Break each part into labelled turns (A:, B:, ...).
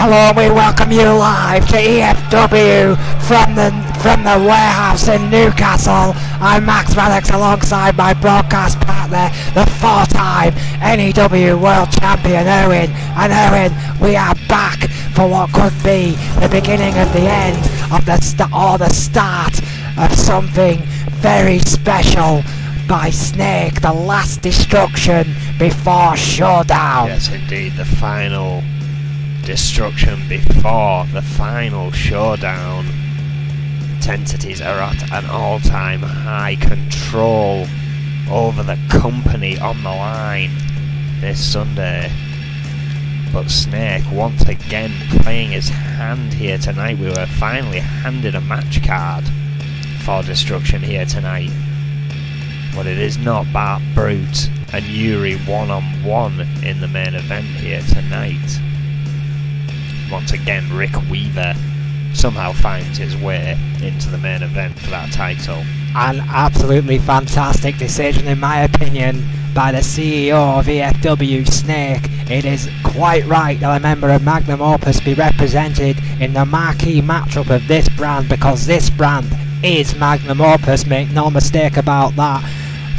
A: Hello, we welcome you live to E.F.W from the warehouse in Newcastle. I'm Max Maddox alongside my broadcast partner, the four-time NEW World Champion Owen. And Owen, we are back for what could be the beginning of the end of the start of something very special by Snake, the last destruction before showdown.
B: Yes, indeed, the final destruction before the final showdown. Entities are at an all-time high, control over the company on the line this Sunday. But Snake once again playing his hand here tonight. We were finally handed a match card for destruction here tonight. But it is not Bart Brute and Yuri one-on-one in the main event here tonight. Once again, Rick Weaver somehow finds his way into the main event for that title.
A: An absolutely fantastic decision, in my opinion, by the CEO of E.F.W, Snake. It is quite right that a member of Magnum Opus be represented in the marquee matchup of this brand, because this brand is Magnum Opus, make no mistake about that.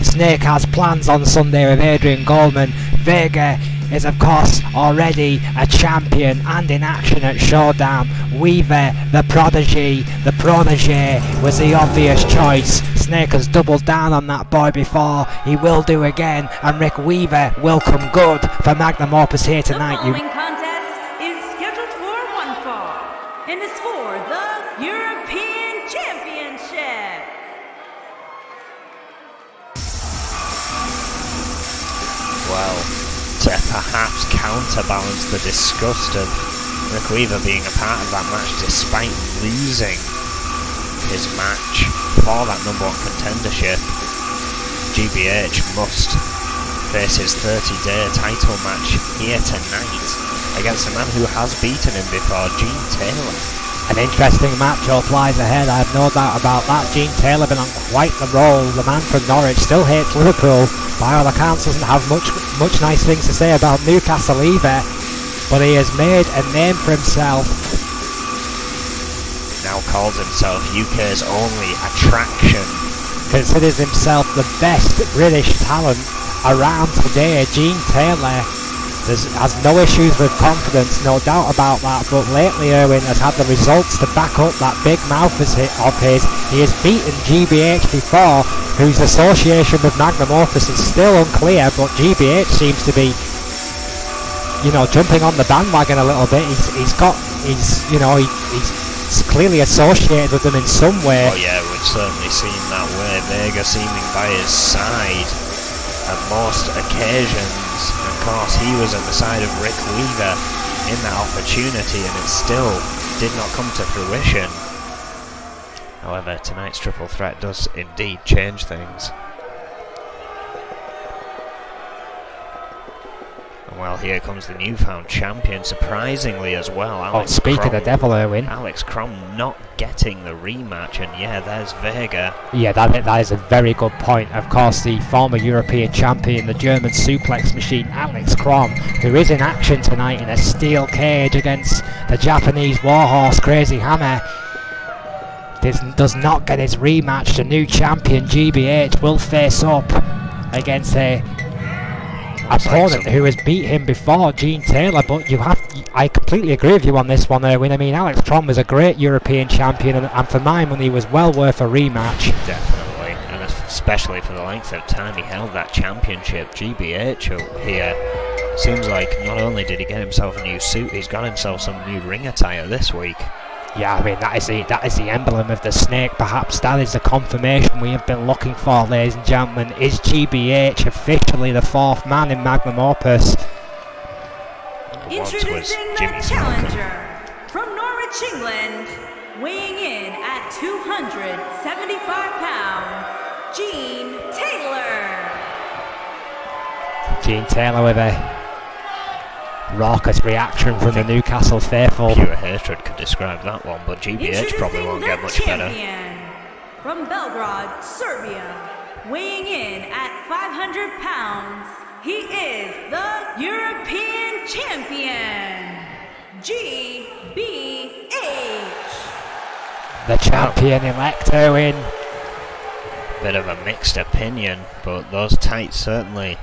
A: Snake has plans on Sunday with Adrian Goldman. Vega is of course already a champion and in action at Showdown. Weaver, the protege was the obvious choice. Snake has doubled down on that boy before, he will do again, and Rick Weaver will come good for Magnum Opus here tonight.
C: The following contest is scheduled for one fall, and is for the European Championship.
B: Well, to perhaps counterbalance the disgust of Rick Weaver being a part of that match despite losing his match for that #1 contendership, GBH must face his 30-day title match here tonight against a man who has beaten him before, Gene Taylor.
A: An interesting matchup lies ahead, I have no doubt about that. Gene Taylor been on quite the roll. The man from Norwich still hates Liverpool. By all accounts doesn't have much nice things to say about Newcastle either. But he has made a name for himself.
B: Now calls himself UK's only attraction.
A: Considers himself the best British talent around today. Gene Taylor has no issues with confidence, no doubt about that, but lately Irwin has had the results to back up that big mouth of his. He has beaten GBH before, whose association with Magnum Opus is still unclear, but GBH seems to be, you know, jumping on the bandwagon a little bit. He's clearly associated with them in some way.
B: Oh yeah, it would certainly seem that way. Vega seeming by his side at most occasions. Of course, he was at the side of Rick Weaver in that opportunity, and it still did not come to fruition. However, tonight's triple threat does indeed change things. And well, here comes the newfound champion, surprisingly as well. Alex
A: speak of the devil, Irwin.
B: Alex Crom not getting the rematch, and yeah, there's Vega.
A: Yeah, that is a very good point. Of course, the former European champion, the German suplex machine, Alex Crom, who is in action tonight in a steel cage against the Japanese warhorse Crazy Hammer, does not get his rematch. The new champion GBH will face up against a opponent who has beat him before, Gene Taylor. But I completely agree with you on this one, Erwin. I mean, Alex Crom was a great European champion, and for my money was well worth a rematch.
B: Definitely, and especially for the length of time he held that championship. GBH here seems like not only did he get himself a new suit, he's got himself some new ring attire this week.
A: Yeah, I mean, that is the emblem of the Snake. Perhaps that is the confirmation we have been looking for, ladies and gentlemen. Is GBH officially the fourth man in Magnum Opus?
C: Introducing the challenger from Norwich, England, weighing in at 275 pounds, Gene Taylor.
A: Gene Taylor with a raucous reaction from the Newcastle faithful.
B: Pure hatred could describe that one, but GBH probably won't get much better.
C: From Belgrade, Serbia, weighing in at 500 pounds, he is the European champion, GBH.
A: The champion-elect Owen.
B: Bit of a mixed opinion, but those tights certainly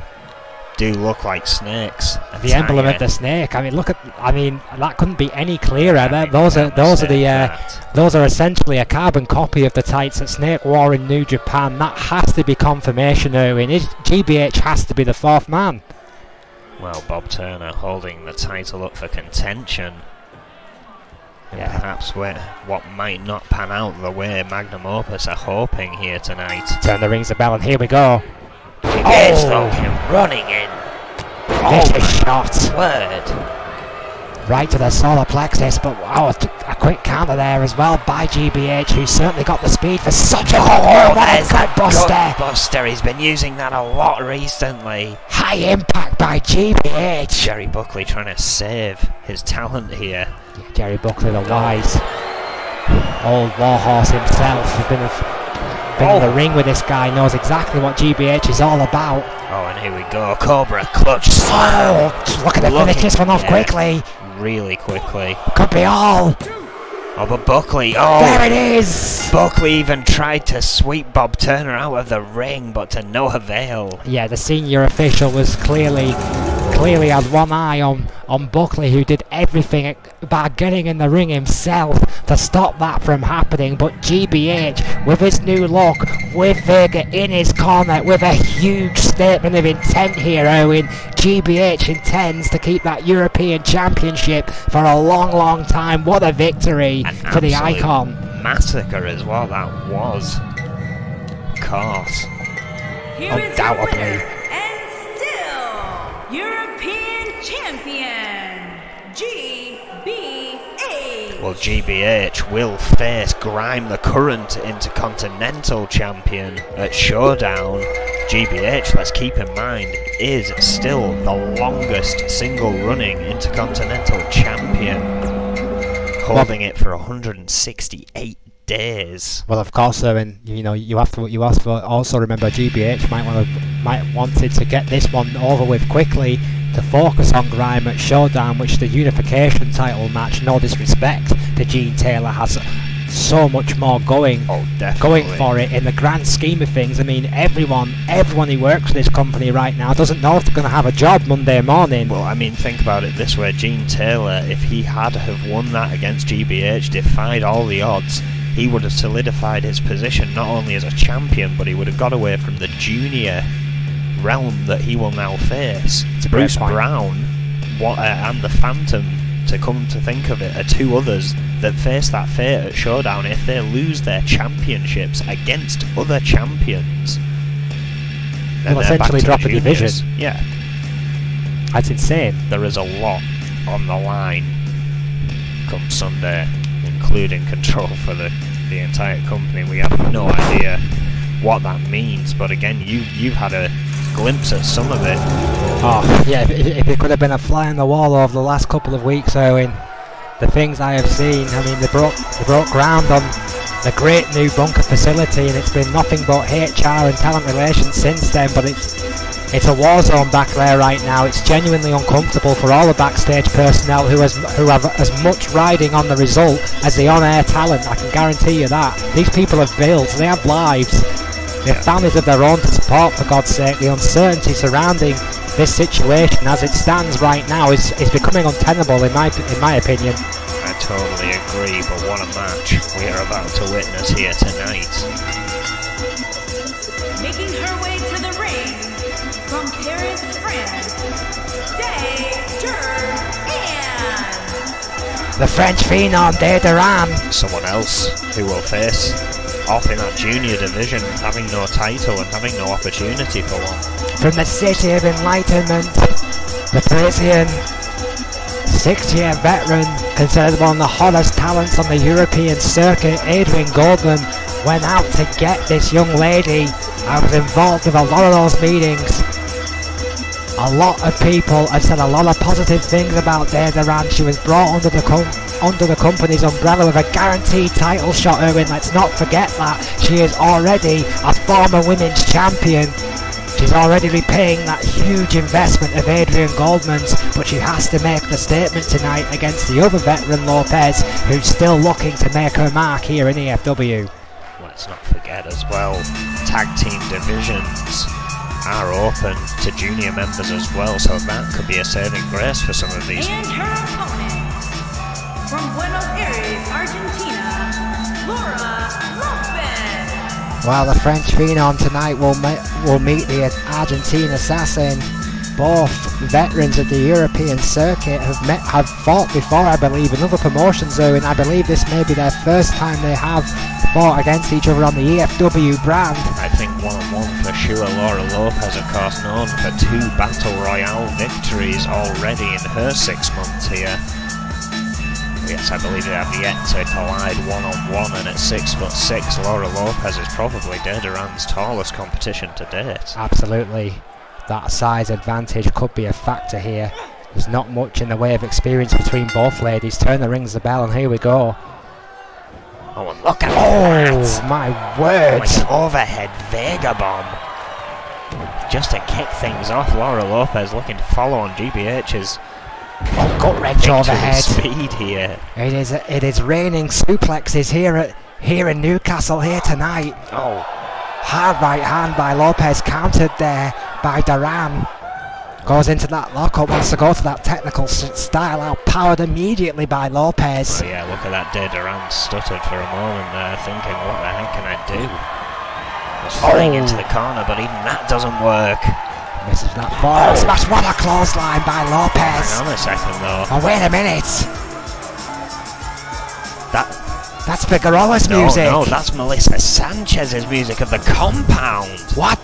B: do look like snakes.
A: The emblem of the snake. I mean, look at. I mean, that couldn't be any clearer. Those are essentially a carbon copy of the tights that Snake wore in New Japan. That has to be confirmation, Owen. GBH has to be the fourth man.
B: Well, Bob Turner holding the title up for contention. And perhaps what might not pan out the way Magnum Opus are hoping here tonight.
A: Turner rings the bell, and here we go.
B: GBH though came running in.
A: Vicious shot.
B: Word.
A: Right to the solar plexus, but wow, a quick counter there as well by GBH, who's certainly got the speed for such a there's that buster.
B: Buster, he's been using that a lot recently.
A: High impact by GBH.
B: Jerry Buckley trying to save his talent here.
A: Yeah, Jerry Buckley, the wise old warhorse himself, has been in the ring with this guy, knows exactly what GBH is all about.
B: Oh, and here we go, Cobra clutch.
A: Oh, look at the finish this one off quickly.
B: Really quickly.
A: Could be all.
B: Oh, but Buckley,
A: there it is!
B: Buckley even tried to sweep Bob Turner out of the ring, but to no avail.
A: Yeah, the senior official was clearly had one eye on Buckley, who did everything by getting in the ring himself to stop that from happening. But GBH, with his new look, with Vega in his corner, with a huge statement of intent here, Owen, GBH intends to keep that European Championship for a long, long time. What a victory for the Icon.
C: Massacre
B: is what that was. Of course.
A: Undoubtedly.
C: And still, European Champion, GBH.
B: Well, GBH will face Grime, the current Intercontinental Champion, at Showdown. GBH, let's keep in mind, is still the longest single-running Intercontinental Champion, holding it for 168 days.
A: Well, of course, and you have to also remember GBH might wanted to get this one over with quickly to focus on Grime at Showdown, which the unification title match, no disrespect to Gene Taylor, has so much more going for it in the grand scheme of things. I mean, everyone who works for this company right now doesn't know if they're going to have a job Monday morning.
B: Well, I mean, think about it this way. Gene Taylor, if he had have won that against GBH, defied all the odds, he would have solidified his position not only as a champion, but he would have got away from the junior realm that he will now face. Bruce Brown and the Phantom, to come to think of it, are two others that face that fate at Showdown if they lose their championships against other champions.
A: They'll essentially drop a division.
B: Yeah.
A: That's insane.
B: There is a lot on the line come Sunday, including control for the entire company. We have no idea what that means, but again, you've had a glimpse at some of it.
A: Oh, yeah, if it could have been a fly on the wall over the last couple of weeks, Owen, the things I have seen, I mean, they broke ground on the great new bunker facility, and it's been nothing but HR and talent relations since then, but it's a war zone back there right now. It's genuinely uncomfortable for all the backstage personnel who have as much riding on the result as the on-air talent, I can guarantee you that. These people have bills, they have lives, they have families of their own to support, for God's sake. The uncertainty surrounding this situation as it stands right now is becoming untenable in my opinion.
B: I totally agree, but what a match we are about to witness here tonight.
C: Making her way to the ring from Paris, France,
A: the French phenom Duran.
B: Someone else who will face off in that junior division, having no title and having no opportunity for one.
A: From the City of Enlightenment, the Parisian 6-year veteran, considered one of the hottest talents on the European circuit, Adrian Goldman, went out to get this young lady. I was involved with a lot of those meetings. A lot of people have said a lot of positive things about Duran. She was brought under the company's umbrella with a guaranteed title shot, Erwin. Let's not forget that. She is already a former women's champion. She's already repaying that huge investment of Adrian Goldman's, but she has to make the statement tonight against the other veteran Lopez, who's still looking to make her mark here in EFW.
B: Let's not forget as well, tag team divisions are open to junior members as well, so that could be a saving grace for some of these.
C: And her opponent, from Buenos Aires, Argentina, Laura Lopez.
A: Well, the French Phenom tonight will meet the Argentine Assassin. Both veterans of the European circuit have fought before, I believe, in other promotions though, and I believe this may be their first time they have fought against each other on the E.F.W. brand.
B: I think one-on-one for sure. Laura Lopez, of course, known for 2 Battle Royale victories already in her 6 months here. Yes, I believe they have yet to collide one-on-one, and at 6'6", Laura Lopez is probably Duran's tallest competition to date.
A: Absolutely. That size advantage could be a factor here. There's not much in the way of experience between both ladies. Turner rings the bell and here we go.
B: Oh, and look at that!
A: My word!
B: Like an overhead Vega bomb. Just to kick things off, Laura Lopez looking to follow on GBH's
A: gut wrench overhead.
B: Speed here.
A: It is raining suplexes here in Newcastle here tonight.
B: Oh.
A: Hard right hand by Lopez, countered there by Duran. Goes into that lockup, wants to go to that technical style, outpowered immediately by Lopez.
B: Oh yeah, look at that. Duran stuttered for a moment there, thinking, what the heck can I do? Was flying into the corner, but even that doesn't work.
A: Misses that forward smash. What a clothesline by Lopez.
B: Hang on a second though.
A: Oh, wait a minute. That's Figueroa's music.
B: No, that's Melissa Sanchez's music of the Compound.
A: What?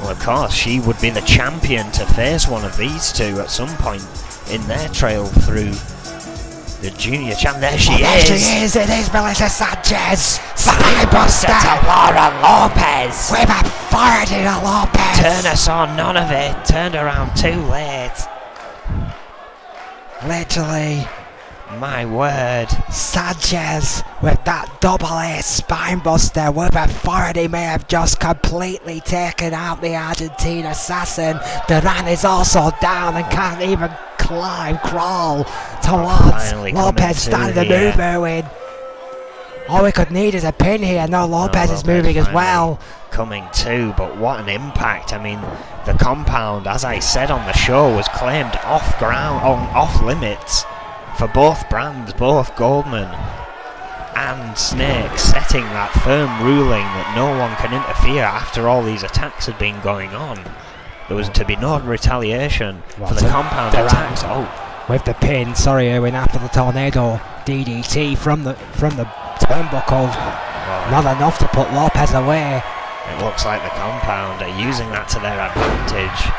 B: Well, of course, she would be the champion to face one of these two at some point in their trail through the junior champ. There she is.
A: There she is. It is Melissa Sanchez.
B: Spinebuster to Laura Lopez.
A: With authority to Lopez.
B: Turner saw none of it. Turned around too late.
A: Literally.
B: My word.
A: Sanchez with that double A spinebuster with authority may have just completely taken out the Argentine Assassin. Duran is also down and can't even crawl towards Lopez, starting to move moving. All we could need is a pin here. No, Lopez is moving as well.
B: Coming too, but what an impact. I mean, the Compound, as I said on the show, was claimed off limits for both brands, both Goldman and Snake, setting that firm ruling that no one can interfere after all these attacks had been going on. There was to be no retaliation for the Compound attacks. Oh,
A: with the pin, sorry Erwin, after the tornado DDT from the turnbuckle. Not enough to put Lopez away.
B: It looks like the Compound are using that to their advantage.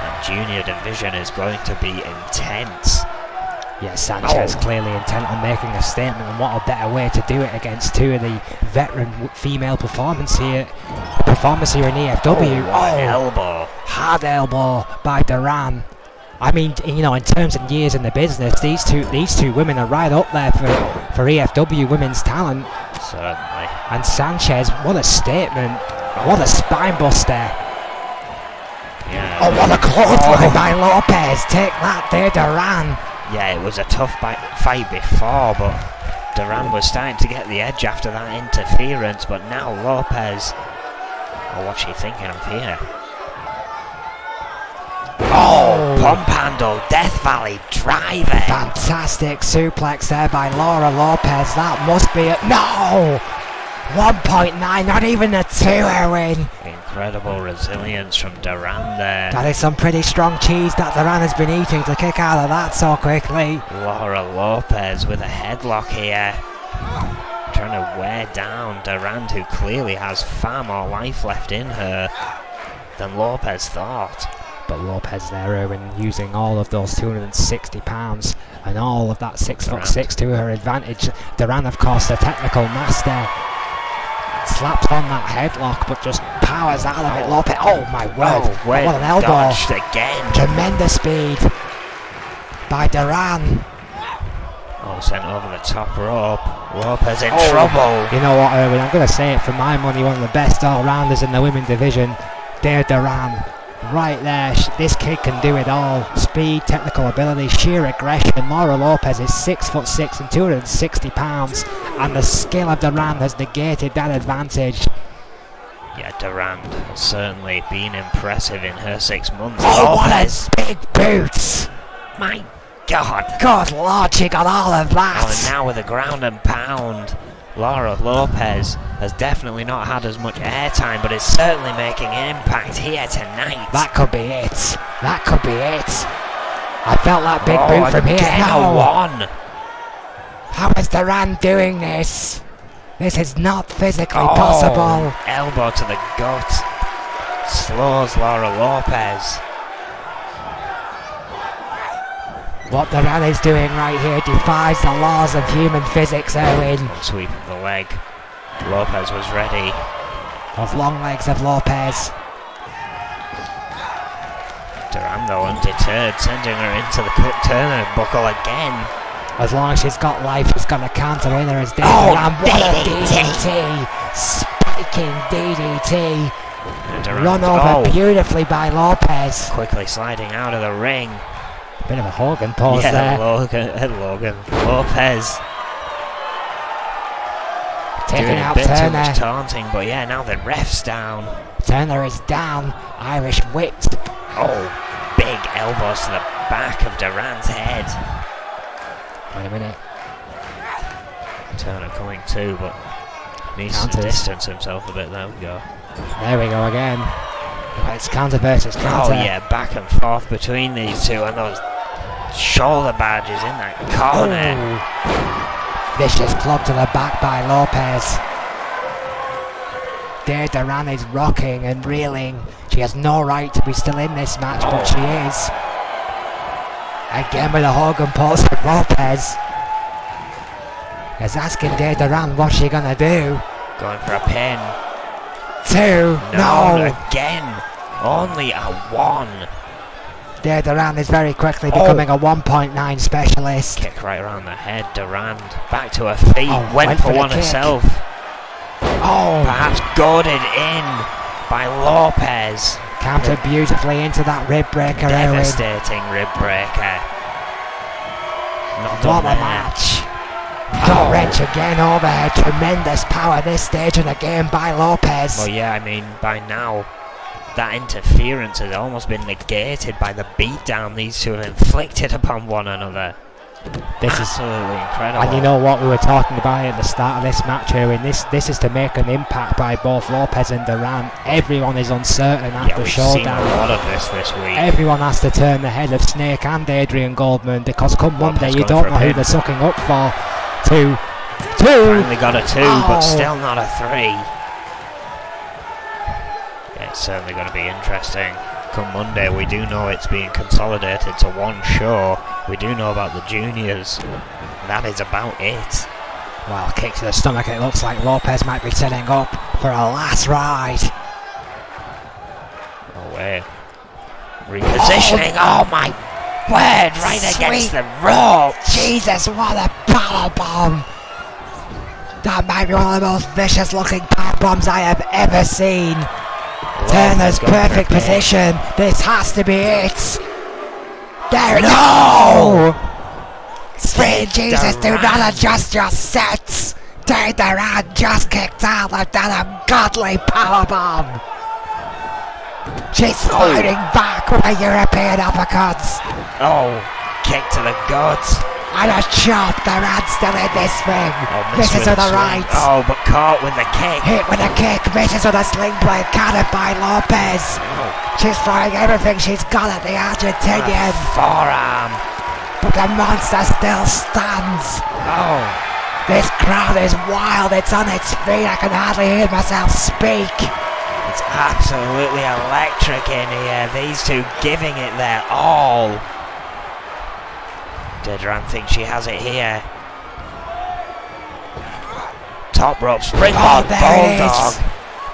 B: And junior division is going to be intense.
A: Yeah, Sanchez clearly intent on making a statement, and what a better way to do it against two of the veteran female performers here in EFW.
B: Elbow.
A: Hard elbow by Duran. I mean, you know, in terms of years in the business, these two women are right up there for EFW women's talent.
B: Certainly.
A: And Sanchez, what a statement. What a spine buster.
B: Yeah.
A: Oh, what a clothesline by Lopez. Take that there, Duran.
B: Yeah, it was a tough fight before, but Duran was starting to get the edge after that interference, but now Lopez... Oh, what's she thinking of here? Oh, pump handle, Death Valley driver.
A: Fantastic suplex there by Laura Lopez. That must be it. No! 1.9, not even a 2, Erwin.
B: Incredible resilience from Duran there.
A: That is some pretty strong cheese that Duran has been eating to kick out of that so quickly.
B: Laura Lopez with a headlock here. Trying to wear down Duran, who clearly has far more life left in her than Lopez thought.
A: But Lopez there, Erwin, using all of those 260 pounds and all of that 6'6" to her advantage. Duran, of course, the technical master. Slaps on that headlock, but just powers out of it. Lopez, oh my word, what an elbow.
B: Dodged again.
A: Tremendous speed by Duran.
B: Oh, sent over the top rope. Lopez in trouble.
A: You know what, Erwin, I'm going to say it, for my money, one of the best all-rounders in the women's division. Dare Duran. Right there, this kid can do it all. Speed, technical ability, sheer aggression. Laura Lopez is 6'6" and 260 pounds, and the skill of Duran has negated that advantage.
B: Yeah, Durand has certainly been impressive in her 6 months.
A: Oh,
B: Lopez.
A: what a big boots!
B: My God!
A: Good Lord, she got all of that!
B: Oh, and now with a ground and pound, Laura Lopez has definitely not had as much airtime, but is certainly making an impact here tonight.
A: That could be it. That could be it. I felt that big boot from here.
B: Again,
A: No.
B: a one.
A: How is Duran doing this? This is not physically possible.
B: Elbow to the gut. Slows Laura Lopez.
A: What Duran is doing right here defies the laws of human physics, Erwin.
B: Sweep of the leg. Lopez was ready.
A: Those long legs of Lopez.
B: Duran, though, undeterred, sending her into the Turner buckle again.
A: As long as she's got life, she's got to counter in her as Duran. What a DDT! Spiking DDT. Run over beautifully by Lopez.
B: Quickly sliding out of the ring.
A: Bit of a Hogan pause there.
B: Logan. Lopez.
A: Taking out
B: a bit too
A: Turner.
B: much taunting, but yeah, now the ref's down.
A: Turner is down. Irish whipped.
B: Oh, big elbows to the back of Duran's head.
A: Wait a minute.
B: Turner coming too, but needs to distance himself a bit. There we go.
A: There we go again. It's counter versus counter.
B: Oh yeah, back and forth between these two, and those shoulder badges in that corner.
A: Oh. Vicious club to the back by Lopez. Dare Duran is rocking and reeling. She has no right to be still in this match, but she is. Again with a Hogan pulse from Lopez. Is asking Dare Duran what's she gonna do.
B: Going for a pin.
A: 2. No.
B: Again. Only a 1.
A: Dare Duran is very quickly becoming a 1.9 specialist.
B: Kick right around the head. Durand back to her feet. Went for one herself.
A: Oh.
B: Perhaps goaded in by Lopez.
A: Countered beautifully into that rib breaker.
B: Devastating rib breaker. Not done
A: what a match. Gut wrench again overhead. Tremendous power this stage of the game by Lopez.
B: Well, yeah, I mean, by now, that interference has almost been negated by the beatdown these two have inflicted upon one another.
A: This is
B: absolutely incredible.
A: And you know what we were talking about at the start of this match here, and this is to make an impact by both Lopez and Duran. Everyone is uncertain after
B: we've
A: showdown.
B: seen a lot of this week.
A: Everyone has to turn the head of Snake and Adrian Goldman, because come Monday you don't know who they're sucking up for. 2.
B: Finally got a 2, but still not a 3. Yeah, it's certainly going to be interesting. Come Monday, we do know it's being consolidated to one show. We do know about the juniors. That is about it.
A: Well, kick to the stomach. It looks like Lopez might be setting up for a last ride.
B: Away. Repositioning. Oh my word! Right against the rope.
A: Jesus, what a power bomb! That might be one of the most vicious looking power bombs I have ever seen. Turner's perfect position. This has to be it. There it is. No! Sweet Jesus, do not adjust your sets. Dare Duran just kicked out of that ungodly powerbomb. She's fighting back with European uppercuts.
B: Oh, kick to the gut.
A: And a chop. Duran's still in this ring. Misses with the right.
B: Oh, but caught with the kick.
A: Hit with a kick. Misses with a sling blade. Countered by Lopez. She's throwing everything she's got at the Argentinian.
B: Forearm.
A: But the monster still stands.
B: Oh.
A: This crowd is wild. It's on its feet. I can hardly hear myself speak.
B: It's absolutely electric in here. These two giving it their all. Duran thinks she has it here. Top rope springboard bulldog.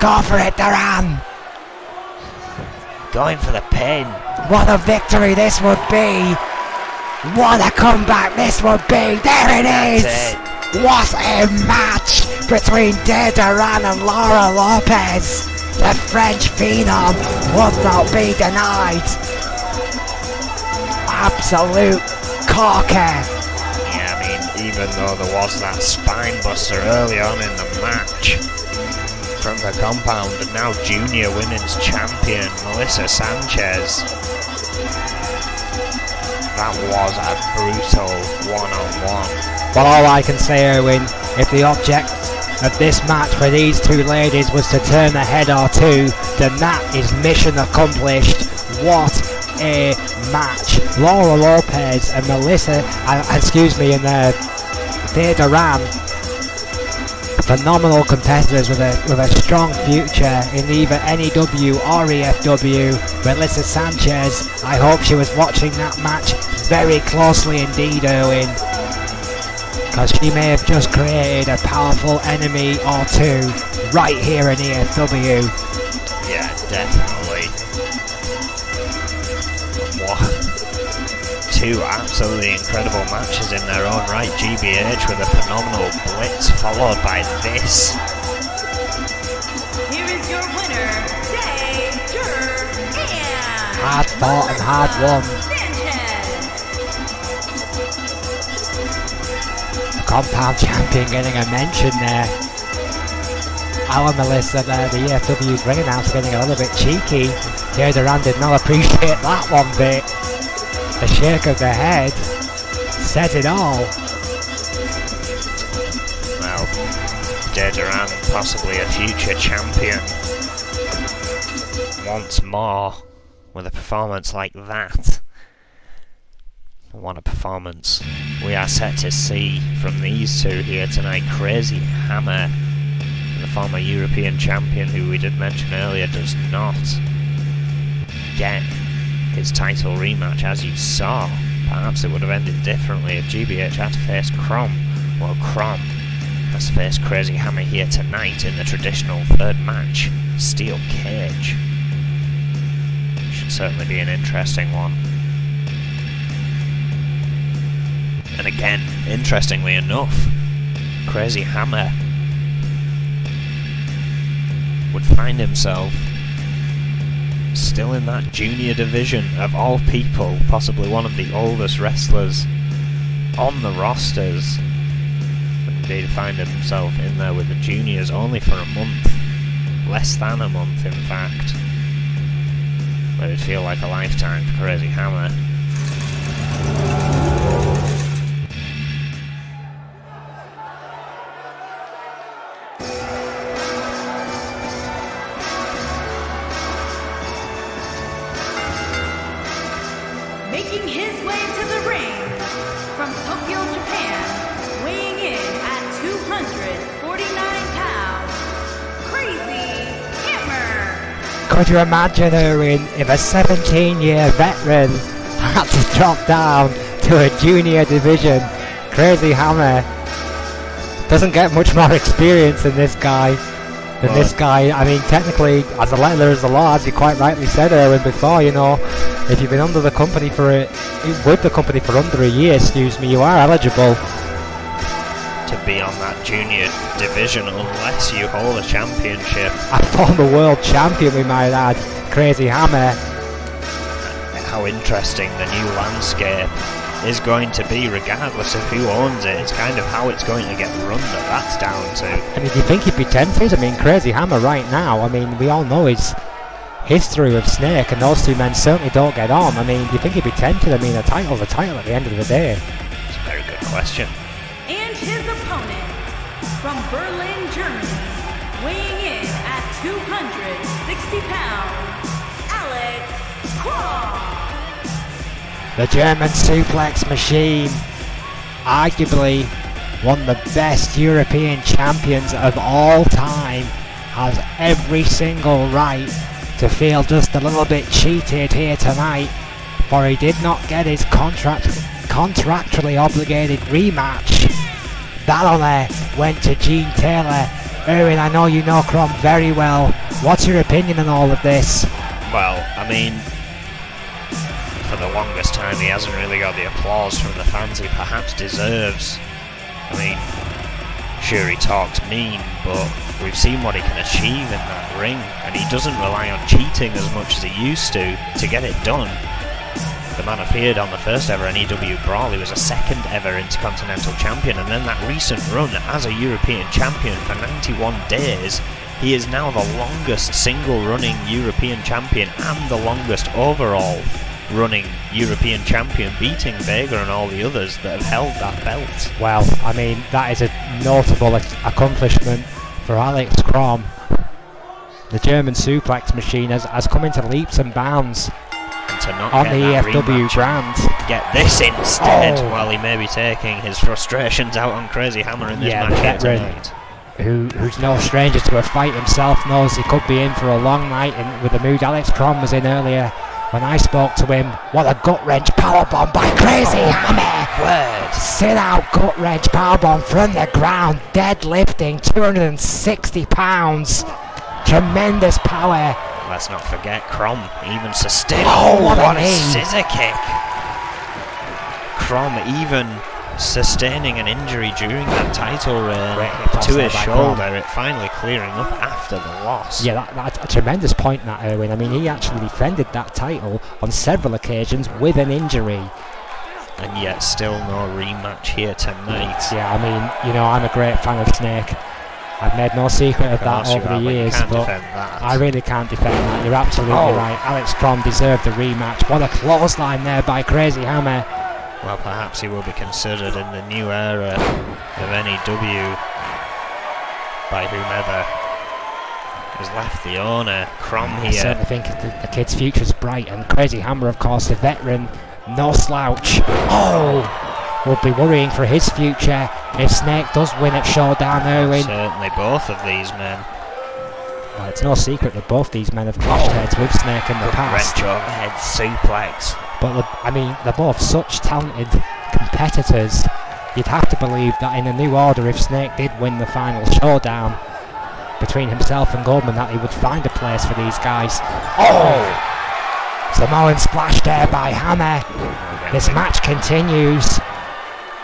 A: Go for it, Duran.
B: Going for the pin.
A: What a victory this would be. What a comeback this would be. There it is. What a match between Dare Duran and Laura Lopez. The French phenom would not be denied. Absolute corker.
B: Yeah, I mean, even though there was that spine buster early on in the match from the compound, and now junior women's champion Melissa Sanchez. That was a brutal one-on-one.
A: Well, all I can say, Owen, if the object of this match for these two ladies was to turn a head or two, then that is mission accomplished. What a match. Laura Lopez and Melissa, and Thea Ram, phenomenal competitors with a strong future in either NEW or EFW. Melissa Sanchez, I hope she was watching that match very closely indeed, Owen, because she may have just created a powerful enemy or two right here in EFW.
B: Yeah, definitely. What? Two absolutely incredible matches in their own right. GBH with a phenomenal blitz followed by this.
C: Here is your winner, and
A: hard fought and hard won. The compound champion getting a mention there. Our Melissa there, the EFW's ring announcer, getting a little bit cheeky. Thea Duran did not appreciate that one bit. The shake of the head says it all.
B: Well, Thea Duran, possibly a future champion, once more with a performance like that. What a performance we are set to see from these two here tonight. Crazy Hammer, the former European champion, who we did mention earlier, does not get his title rematch. As you saw, perhaps it would have ended differently if GBH had to face Crom. Well, Crom has to face Crazy Hammer here tonight in the traditional third match, Steel Cage. Should certainly be an interesting one. And again, interestingly enough, Crazy Hammer would find himself still in that junior division, of all people, possibly one of the oldest wrestlers on the rosters. But indeed find himself in there with the juniors only for a month, less than a month in fact. But it'd feel like a lifetime for Crazy Hammer.
C: Making his way to the ring from Tokyo, Japan, weighing in at 249 pounds, Crazy Hammer.
A: Could you imagine, Owen, if a 17-year veteran had to drop down to a junior division? Crazy Hammer doesn't get much more experience than this guy. I mean, technically, as a letter as the law, as you quite rightly said, Owen, before, you know, if you've been under the company with the company for under a year, you are eligible
B: to be on that junior division unless you hold a championship.
A: A former world champion, we might add, Crazy Hammer.
B: How interesting the new landscape is going to be, regardless of who owns it. It's kind of how it's going to get run that that's down to.
A: I mean, do you think he'd be tempted? I mean, Crazy Hammer right now, I mean, we all know his history with Snake, and those two men certainly don't get on. I mean, do you think he'd be tempted? I mean, a title's a title at the end of the day.
B: It's a very good question.
C: And his opponent from Berlin, Germany, weighing in at 260 pounds, Alex Cross.
A: The German suplex machine, arguably one of the best European champions of all time, has every single right to feel just a little bit cheated here tonight, for he did not get his contractually obligated rematch. That honor went to Gene Taylor. Erwin, I know you know Crom very well. What's your opinion on all of this?
B: Well, I mean, for the longest time he hasn't really got the applause from the fans he perhaps deserves. I mean, Sure, he talks mean, but we've seen what he can achieve in that ring, and he doesn't rely on cheating as much as he used to get it done. The man appeared on the first ever NEW Brawl. He was a second ever Intercontinental Champion, and then that recent run as a European Champion for 91 days. He is now the longest single running European Champion and the longest overall running European Champion, beating Vega and all the others that have held that belt.
A: Well, I mean, that is a notable accomplishment for Alex Crom. The German suplex machine has come into leaps and bounds.
B: To not
A: on
B: get
A: the E.F.W brand.
B: Get this instead. Well, he may be taking his frustrations out on Crazy Hammer in this match here tonight.
A: Who's no stranger to a fight himself, knows he could be in for a long night with the mood Alex Crom was in earlier when I spoke to him. What a gut wrench powerbomb by Crazy Hammer!
B: Word!
A: Sit out gut wrench powerbomb from the ground, deadlifting 260 pounds. Tremendous power.
B: Let's not forget Crom even sustained.
A: What
B: a
A: a
B: scissor kick! Crom even sustaining an injury during that title reign to his shoulder, it finally clearing up after the loss.
A: Yeah, that's a tremendous point, that Erwin. I mean, he actually defended that title on several occasions with an injury.
B: And yet still no rematch here tonight.
A: Yeah, I mean, you know, I'm a great fan of Snake. I've made no secret of that over the years, but I really can't defend that. You're absolutely right. Alex Crom deserved the rematch. What a clothesline there by Crazy Hammer.
B: Well, perhaps he will be considered in the new era of NEW by whomever has left the owner. Crom here.
A: I certainly think the kid's future's bright, and Crazy Hammer, of course, the veteran, no slouch. Will be worrying for his future if Snake does win at Showdown, Erwin.
B: Certainly both of these men.
A: Well, it's no secret that both these men have clashed heads with Snake in the past.
B: Wrench overhead suplex.
A: But I mean, they're both such talented competitors. You'd have to believe that in a new order, if Snake did win the final showdown between himself and Goldman, that he would find a place for these guys. Samoan splash there by Hammer. This match continues.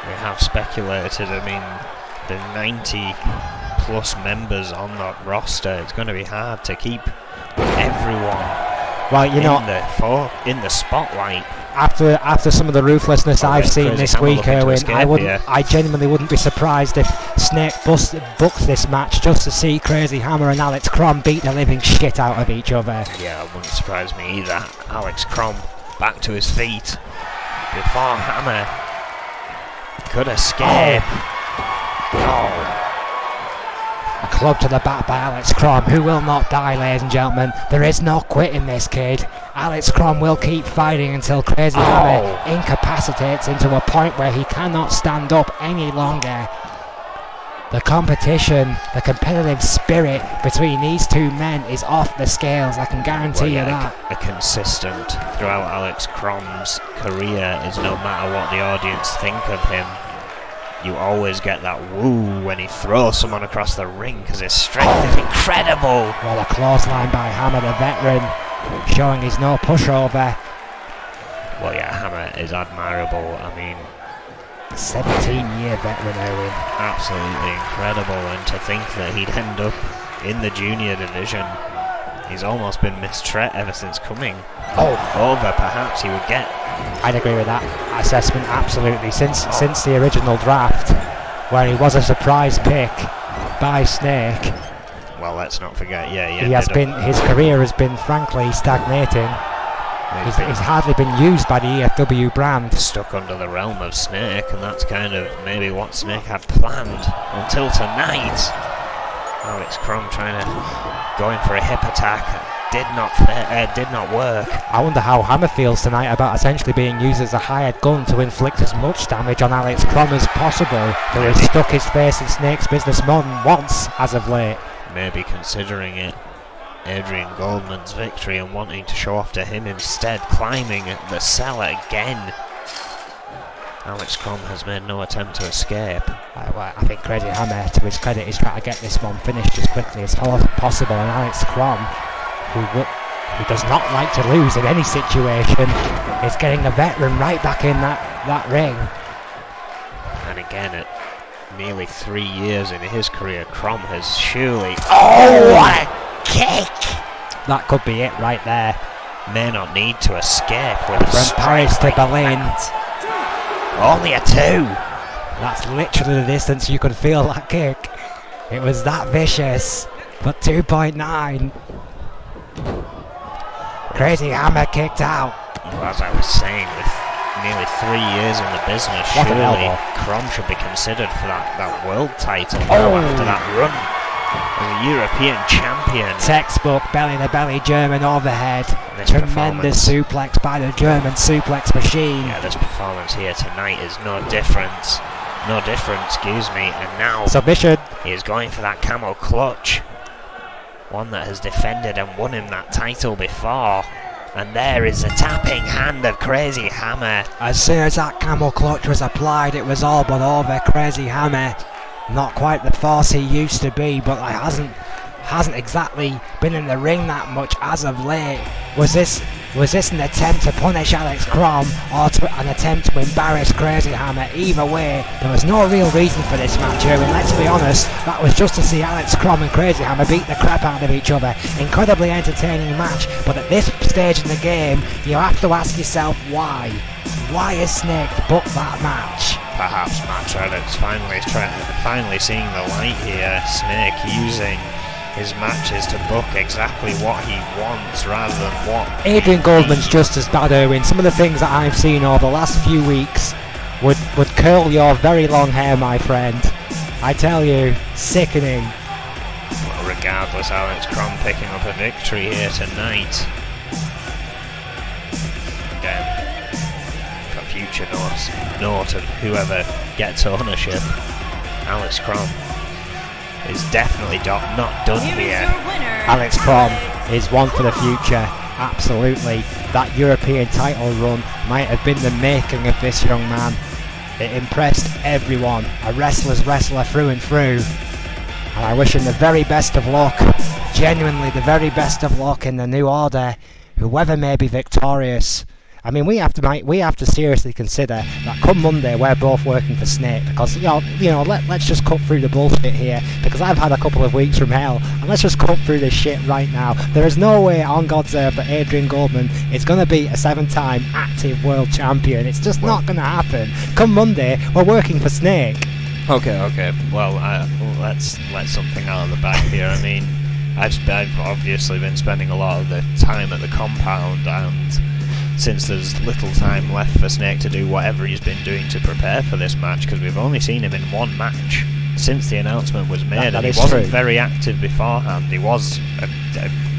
B: We have speculated, I mean, the 90 plus members on that roster, it's going to be hard to keep everyone in the spotlight.
A: After some of the ruthlessness I've seen this week, Erwin, I genuinely wouldn't be surprised if Snake books this match just to see Crazy Hammer and Alex Crom beat the living shit out of each other.
B: Yeah, it wouldn't surprise me either. Alex Crom back to his feet before Hammer could escape.
A: A club to the back by Alex Crom, who will not die, ladies and gentlemen. There is no quitting this kid. Alex Crom will keep fighting until Crazy Hammer incapacitates him to a point where he cannot stand up any longer. The competition, the competitive spirit between these two men is off the scales, I can guarantee you that.
B: A consistent throughout Alex Crom's career is no matter what the audience think of him, you always get that woo when he throws someone across the ring because his strength is incredible.
A: Well, a clothesline by Hammer, the veteran, showing he's no pushover.
B: Well, yeah, Hammer is admirable. I mean,
A: 17-year veteran, Owen.
B: Absolutely incredible, and to think that he'd end up in the junior division. He's almost been mistreated ever since coming over. Perhaps he would get.
A: I'd agree with that assessment, absolutely. Since the original draft, where he was a surprise pick by Snake.
B: Well, let's not forget.
A: His career has been frankly stagnating. He's hardly been used by the E.F.W brand.
B: Stuck under the realm of Snake, and that's kind of maybe what Snake had planned until tonight. Alex Crom going for a hip attack, did not work.
A: I wonder how Hammer feels tonight about essentially being used as a hired gun to inflict as much damage on Alex Crom as possible, who has stuck his face in Snake's business more than once as of late.
B: Maybe considering it Adrian Goldman's victory and wanting to show off to him instead, climbing the cell again. Alex Crom has made no attempt to escape.
A: I think Crazy Hammer, to his credit, is trying to get this one finished as quickly as possible, and Alex Crom, who does not like to lose in any situation, is getting the veteran right back in that ring.
B: And again, nearly 3 years in his career, Crom has surely...
A: Oh, what a kick! That could be it right there.
B: May not need to escape with a
A: From Paris to
B: like
A: Berlin.
B: that. Only a 2.
A: That's literally the distance you could feel that kick. It was that vicious. But 2.9. Crazy Hammer kicked out.
B: Well, as I was saying, with nearly 3 years in the business,
A: What an
B: surely
A: elbow.
B: Crom should be considered for that world title now after that run as a European champion.
A: Textbook belly-to-belly German overhead.
B: This
A: Tremendous suplex by the German suplex machine.
B: Yeah, this performance here tonight is no different, excuse me, and now
A: Submission.
B: he is going for that camel clutch. One that has defended and won him that title before. And there is the tapping hand of Crazy Hammer.
A: As soon as that camel clutch was applied, it was all but over. Crazy Hammer, not quite the force he used to be, but hasn't exactly been in the ring that much as of late. Was this an attempt to punish Alex Crom or an attempt to embarrass Crazy Hammer? Either way, there was no real reason for this match, Erwin. Let's be honest, that was just to see Alex Crom and Crazy Hammer beat the crap out of each other. Incredibly entertaining match, but at this stage in the game, you have to ask yourself why. Why has Snake booked that match?
B: Perhaps Matt Reddit's finally seeing the light here. Snake using his matches to book exactly what he wants rather than what...
A: Adrian Goldman's just as bad, Erwin. Some of the things that I've seen over the last few weeks would curl your very long hair, my friend. I tell you, sickening.
B: Well, regardless, Alex Crom picking up a victory here tonight. Again, for future note of whoever gets ownership, Alex Crom is definitely not done here.
A: Alex Crom is one for the future, absolutely. That European title run might have been the making of this young man. It impressed everyone, a wrestler's wrestler through and through. And I wish him the very best of luck, genuinely the very best of luck in the new order, whoever may be victorious. I mean, we have to seriously consider that come Monday we're both working for Snake, because let's just cut through the bullshit here, because I've had a couple of weeks from hell, and let's just cut through this shit right now. There is no way on God's earth that Adrian Goldman is going to be a 7-time active world champion. It's just not going to happen. Come Monday, we're working for Snake.
B: Okay. Well, let's let something out of the bag here. I mean, I've obviously been spending a lot of the time at the compound, and since there's little time left for Snake to do whatever he's been doing to prepare for this match, because we've only seen him in one match since the announcement was made, and he wasn't very active beforehand. He was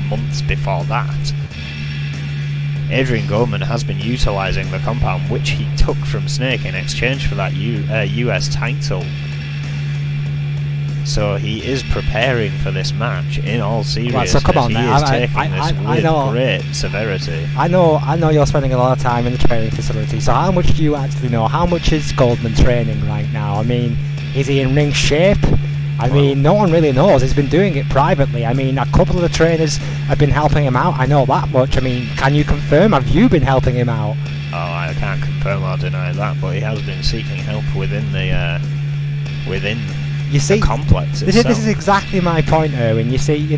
B: months before that. Adrian Goldman has been utilising the compound, which he took from Snake in exchange for that US title. So he is preparing for this match in all seriousness.
A: Right, so come on,
B: he is taking this with great severity.
A: I know you're spending a lot of time in the training facility, so how much do you actually know? How much is Goldman training right now? I mean, is he in ring shape? I mean, no one really knows. He's been doing it privately. I mean, a couple of the trainers have been helping him out. I know that much. I mean, can you confirm? Have you been helping him out?
B: Oh, I can't confirm or deny that, but he has been seeking help within the
A: you see,
B: complex
A: this is exactly my point, Erwin. You see,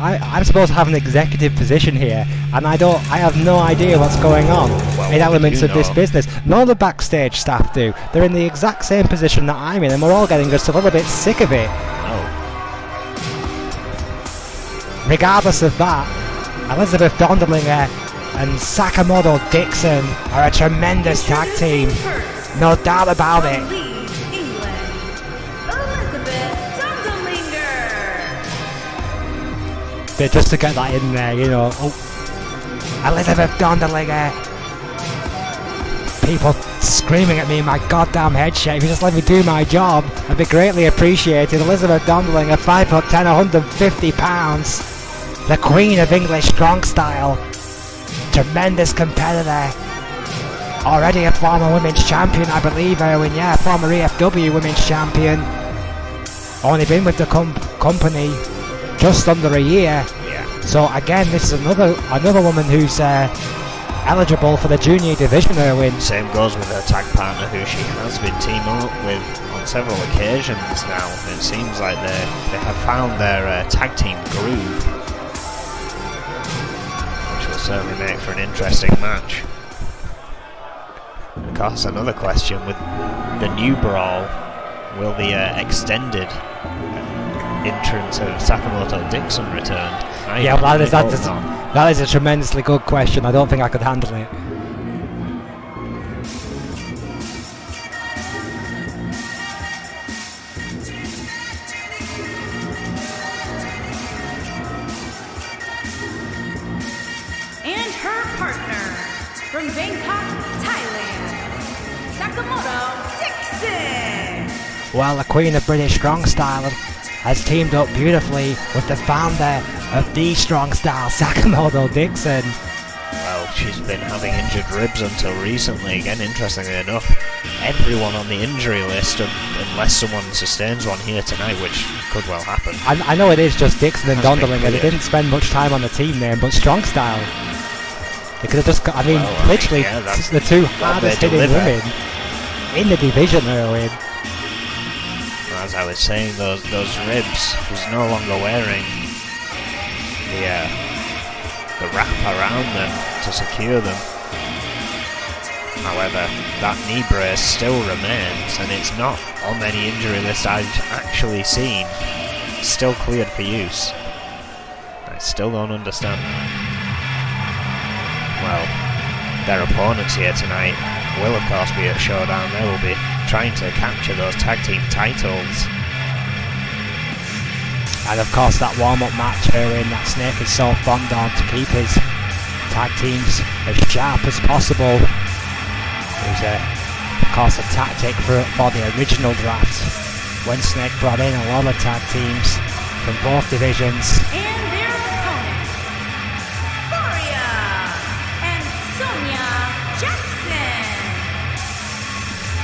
A: I'm supposed to have an executive position here, and I have no idea what's going on in elements of this business. None of the backstage staff do. They're in the exact same position that I'm in, and we're all getting just a little bit sick of it. Regardless of that, Elizabeth Dondelinger and Sakamoto Dixon are a tremendous tag team. No doubt about it. But just to get that in there, Elizabeth Dondelinger. People screaming at me in my goddamn headset. If you just let me do my job, I'd be greatly appreciated. Elizabeth Dondelinger, 5'10", 150 pounds. The queen of English strong style. Tremendous competitor. Already a former women's champion, I believe, Erwin. Yeah, former E.F.W. women's champion. Only been with the company just under a year.
B: Yeah.
A: So again, this is another woman who's eligible for the junior division, Erwin.
B: Same goes with her tag partner, who she has been teaming up with on on several occasions now. It seems like they have found their tag team groove, which will certainly make for an interesting match. Of course, another question with the new brawl, will the extended entrance of Sakamoto Dixon return?
A: Yeah, well, that is a tremendously good question. I don't think I could handle it.
C: And her partner from Bangkok, Thailand, Sakamoto Dixon.
A: Well, the Queen of British Strong Style has teamed up beautifully with the founder of the Strong Style, Sakamoto Dixon.
B: Well, she's been having injured ribs until recently. Again, interestingly enough, everyone on the injury list, unless someone sustains one here tonight, which could well happen.
A: I know it is just Dixon and Donderlinger. They didn't spend much time on the team name, but Strong Style. They could have just got, literally, the two hardest hitting women in the division early.
B: As I was saying, those ribs, she's no longer wearing the wrap around them to secure them. However, that knee brace still remains, and it's not on any injury list I've actually seen. It's still cleared for use. I still don't understand that. Well, their opponents here tonight will of course be at Showdown. They will be trying to capture those tag team titles.
A: And of course that warm-up match wherein that Snake is so fond of to keep his tag teams as sharp as possible. It was of course a tactic for the original draft when Snake brought in a lot of tag teams from both divisions.
C: And their opponents, Faria and Sonia Jackson.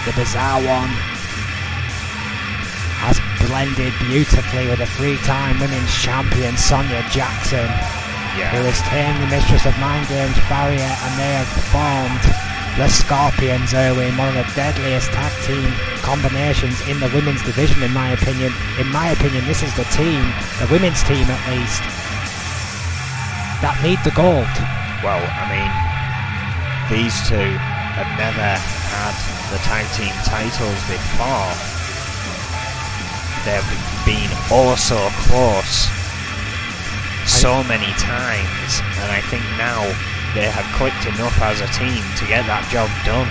A: The Bizarre One has blended beautifully with a three-time women's champion Sonia Jackson, who has tamed the Mistress of Mind Games Faria, and they have formed the Scorpions early, one of the deadliest tag team combinations in the women's division, in my opinion. In my opinion, this is the team, the women's team at least, that need the gold.
B: Well, I mean, these two have never had the tag team titles before. They've been oh so close so many times, and I think now they have clicked enough as a team to get that job done.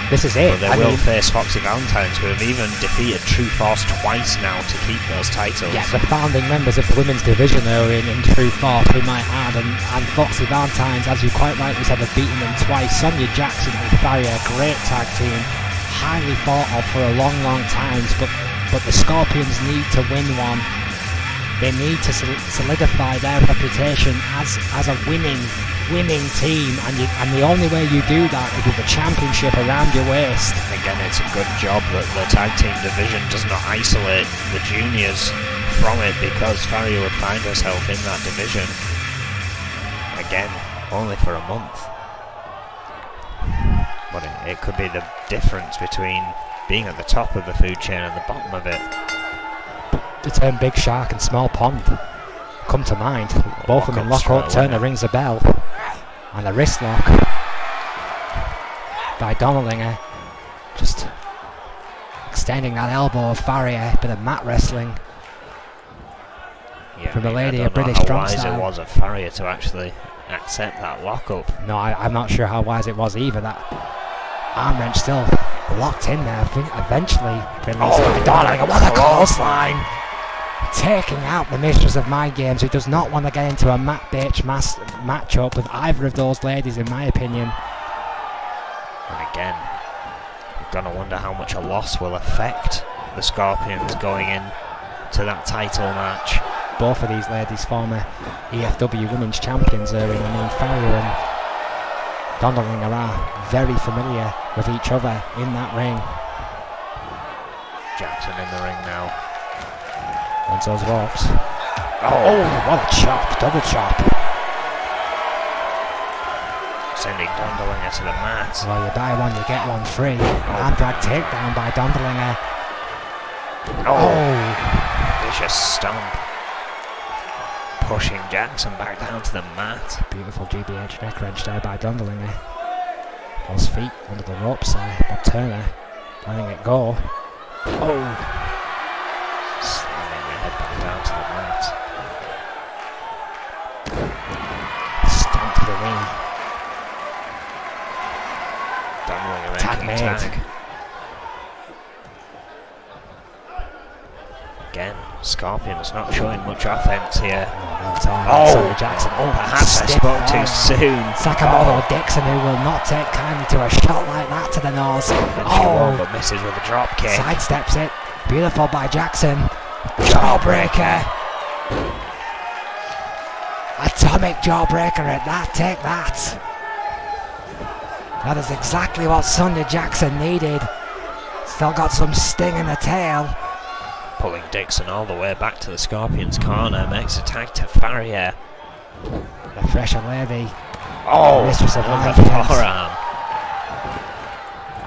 A: This is it.
B: But they will face Foxy Valentines, who have even defeated True Force twice now to keep those titles.
A: Yeah, the founding members of the women's division are in True Force, we might add, and Foxy Valentines, as you quite rightly said, have beaten them twice. Sonia Jackson and Faria, great tag team, highly thought of for a long, long time, but the Scorpions need to win one. They need to solidify their reputation as a winning team, and the only way you do that is with a championship around your waist.
B: Again, it's a good job that the tag team division does not isolate the juniors from it, because Faria would find herself in that division again only for a month. But it could be the difference between being at the top of the food chain and the bottom of it.
A: The term Big Shark and Small Pond come to mind. Both of them in lockout. Turner rings a bell, and a wrist lock by Donnerlinger, just extending that elbow of Faria. Bit of mat wrestling from the lady of British Strong Style.
B: How wise it was of Faria to actually accept that lockup.
A: No, I'm not sure how wise it was either. That arm wrench still locked in there. I think eventually released by Donnerlinger. What a clothesline! Taking out the Mistress of Mind Games, who does not want to get into a mat bitch matchup with either of those ladies, in my opinion.
B: And again, you're gonna wonder how much a loss will affect the Scorpions going in to that title match.
A: Both of these ladies former E.F.W women's champions are in. I mean, Faria and Donnerlinger are very familiar with each other in that ring.
B: Jackson in the ring now.
A: And those ropes. Oh, what a chop! Double chop.
B: Sending Donnerlinger to the mat.
A: Well, you buy one, you get one free. Arm drag takedown by Donnerlinger.
B: Oh! Vicious stomp. Pushing Jackson back down to the mat.
A: Beautiful GBH neck wrench there by Dundlinger. Those feet under the ropes there, but Turner letting it go. Oh!
B: Slamming the head back down to the mat.
A: Stomp to the ring.
B: Dundlinger
A: Tag
B: making
A: made.
B: tag. Again, Scorpions not showing much offense here.
A: Sorry, Jackson.
B: Perhaps I
A: stiff
B: spoke too
A: arm.
B: soon.
A: Sakamoto Dixon, who will not take kindly to a shot like that to the nose.
B: But misses with a drop kick.
A: Sidesteps it. Beautiful by Jackson. Jawbreaker. Atomic jawbreaker at that. Take that. That is exactly what Sonya Jackson needed. Still got some sting in the tail.
B: Pulling Dixon all the way back to the Scorpions' corner, makes a tag to Farrier.
A: The fresher lady.
B: Mistress of
A: Life
B: forearm.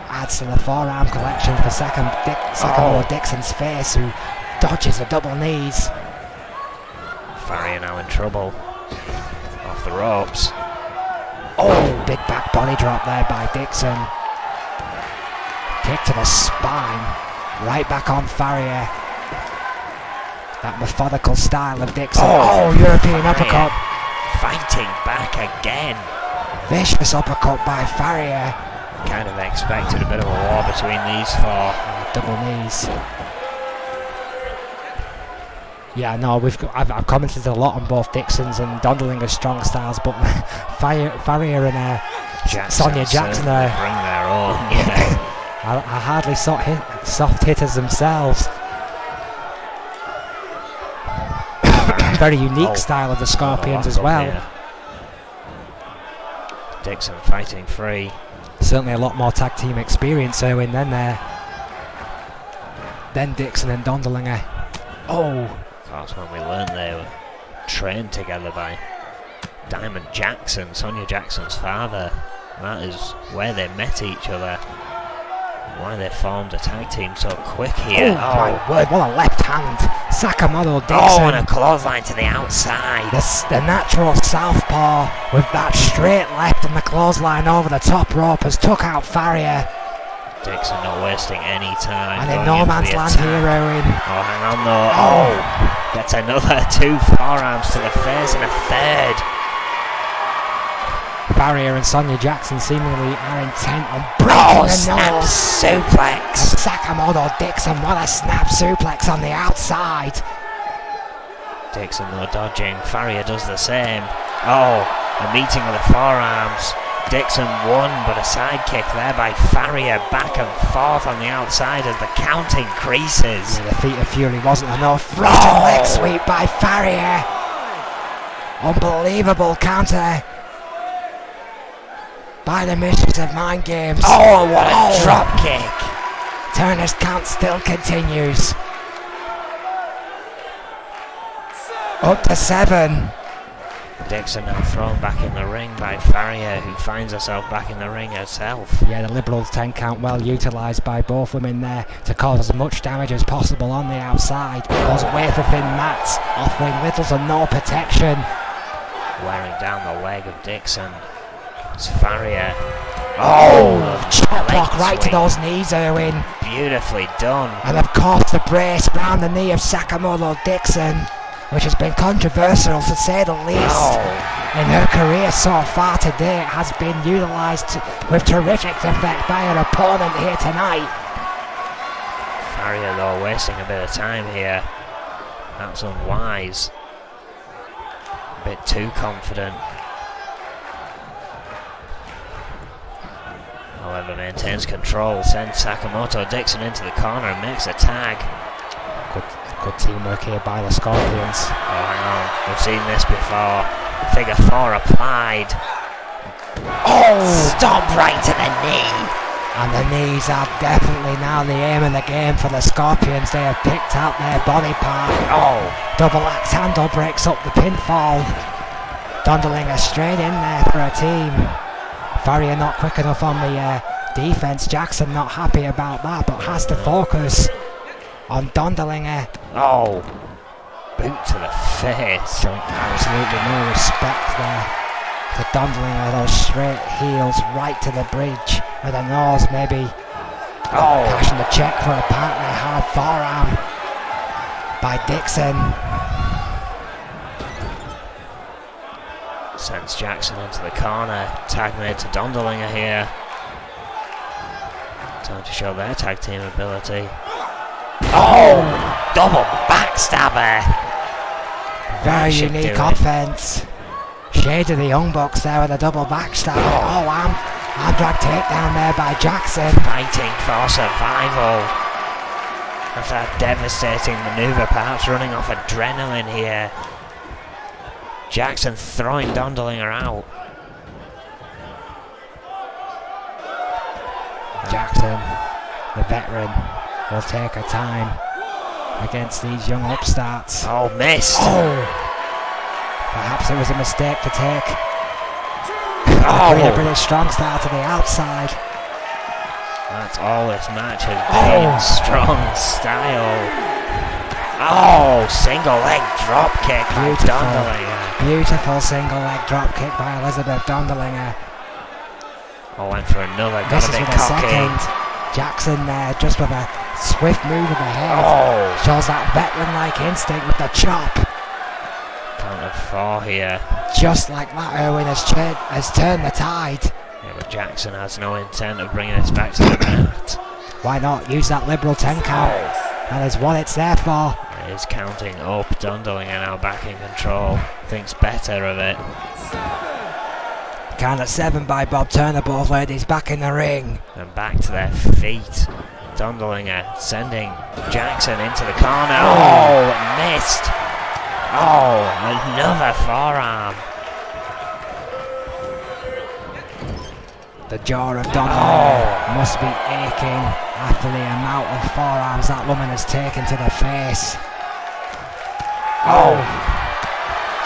A: Adds to the forearm collection for Sakamoto Dixon's face, who dodges the double knees.
B: Farrier now in trouble. Off the ropes.
A: Big back body drop there by Dixon. Kick to the spine. Right back on Farrier. That methodical style of Dixon. European uppercut.
B: Fighting back again.
A: Vicious uppercut by Farrier.
B: Kind of expected a bit of a war between these four.
A: Double knees. Yeah, no, I've commented a lot on both Dixon's and Dundlinger's strong styles, but Farrier and Sonya Jackson are
B: bring their own. Yeah.
A: are hardly soft hitters themselves. Very unique style of the Scorpions as well.
B: Here. Dixon fighting free.
A: Certainly a lot more tag team experience, Irwin, than Dixon and Dundlinger.
B: Of course, when we learned they were trained together by Diamond Jackson, Sonya Jackson's father. That is where they met each other. Why they formed a tag team so quick here.
A: My word, what a left hand. Sakamoto Dixon.
B: And a clothesline to the outside.
A: The natural southpaw with that straight left and the clothesline over the top rope has took out Farrier.
B: Dixon not wasting any time.
A: And in no man's land here, Owen.
B: Hang on though. Gets another 2 forearms to the face and a third.
A: Farrier and Sonya Jackson seemingly are intent on breaking the nose.
B: Suplex.
A: And Sakamoto Dixon, what a snap suplex on the outside.
B: Dixon though dodging. Farrier does the same. A meeting of the forearms. Dixon won, but a side kick there by Farrier, back and forth on the outside as the count increases.
A: The feet of fury wasn't enough. Frontal leg sweep by Farrier. Unbelievable counter by the mistress of mind games.
B: What a drop kick.
A: Turner's count still continues. Up to 7.
B: Dixon now thrown back in the ring by Farrier, who finds herself back in the ring herself.
A: Yeah, the liberal 10 count well utilised by both women there to cause as much damage as possible on the outside. Those wafer thin mats offering little to no protection.
B: Wearing down the leg of Dixon. It's Farrier.
A: Chop block right to those knees, Irwin.
B: Beautifully done.
A: And of course the brace round the knee of Sakamoto Dixon, which has been controversial to say the least. In her career so far today, it has been utilised with terrific effect by her opponent here tonight.
B: Farrier though wasting a bit of time here. That's unwise. A bit too confident. However, maintains control, sends Sakamoto Dixon into the corner and makes a tag.
A: Good teamwork here by the Scorpions.
B: Hang on, we've seen this before. Figure 4 applied. Stomp right to the knee.
A: And the knees are definitely now the aim of the game for the Scorpions. They have picked out their body part. Double axe handle breaks up the pinfall. Dundlinger straight in there for a team. Farrier not quick enough on the defense. Jackson not happy about that, but has to focus. on Dondelinger.
B: Oh, boot to the face.
A: Showing absolutely no respect there to Dondelinger. Those straight heels right to the bridge with a nose maybe.
B: Oh,
A: Cashing the check for a partner hard forearm by Dixon.
B: sends Jackson into the corner. Tag made to Dondelinger here. Time to show their tag team ability. Oh, double backstabber.
A: Very unique offense. Shade of the Young Bucks there with a double backstab. Oh, arm drag takedown there by Jackson.
B: Fighting for survival. After that devastating maneuver, perhaps running off adrenaline here. Jackson throwing Dondelinger out.
A: Jackson, the veteran, will take her time against these young upstarts.
B: Oh, missed.
A: Oh, perhaps it was a mistake to take.
B: Oh,
A: A British strong style to the outside.
B: that's all this match has been. Strong style. Oh, single leg drop kick by Dondelinger.
A: Beautiful single leg drop kick by Elizabeth Dondelinger.
B: Oh, went for another. Got
A: This
B: a
A: is
B: bit
A: with a
B: cocky.
A: second. Jackson there, just with a swift move of the head.
B: Oh,
A: Shows that veteran-like instinct with the chop.
B: count of 4 here.
A: Just like that, Irwin has turned the tide.
B: Yeah, but Jackson has no intent of bringing us back to the mat.
A: Why not use that liberal 10 count? That is what it's there for.
B: It is counting up. Dondelinger now back in control. Thinks better of it.
A: Count at 7 by Bob Turner, both ladies back in the ring.
B: And back to their feet. Dondelinger sending Jackson into the corner. Oh, missed. Oh, another forearm.
A: The jaw of Dondelinger must be aching after the amount of forearms that woman has taken to the face. Oh,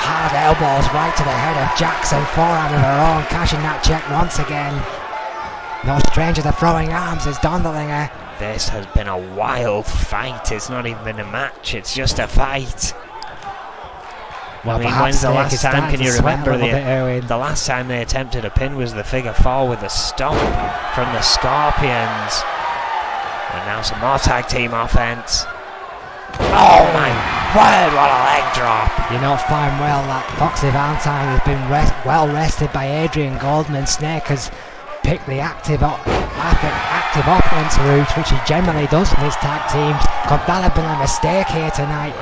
A: hard elbows right to the head of Jackson, forearm of her own, cashing that check once again. No stranger to throwing arms is Dondelinger.
B: This has been a wild fight. It's not even been a match, it's just a fight.
A: Well,
B: I mean, when's the last time, can you remember
A: the
B: the last time they attempted a pin was the figure 4 with a stomp from the Scorpions. And now some more tag team offense. Oh my word, what a leg drop.
A: You know fine well that Foxy Valentine has been well rested by Adrian Goldman. Snake has picked the active offense route, which he generally does with his tag teams. Could that have been a mistake here tonight?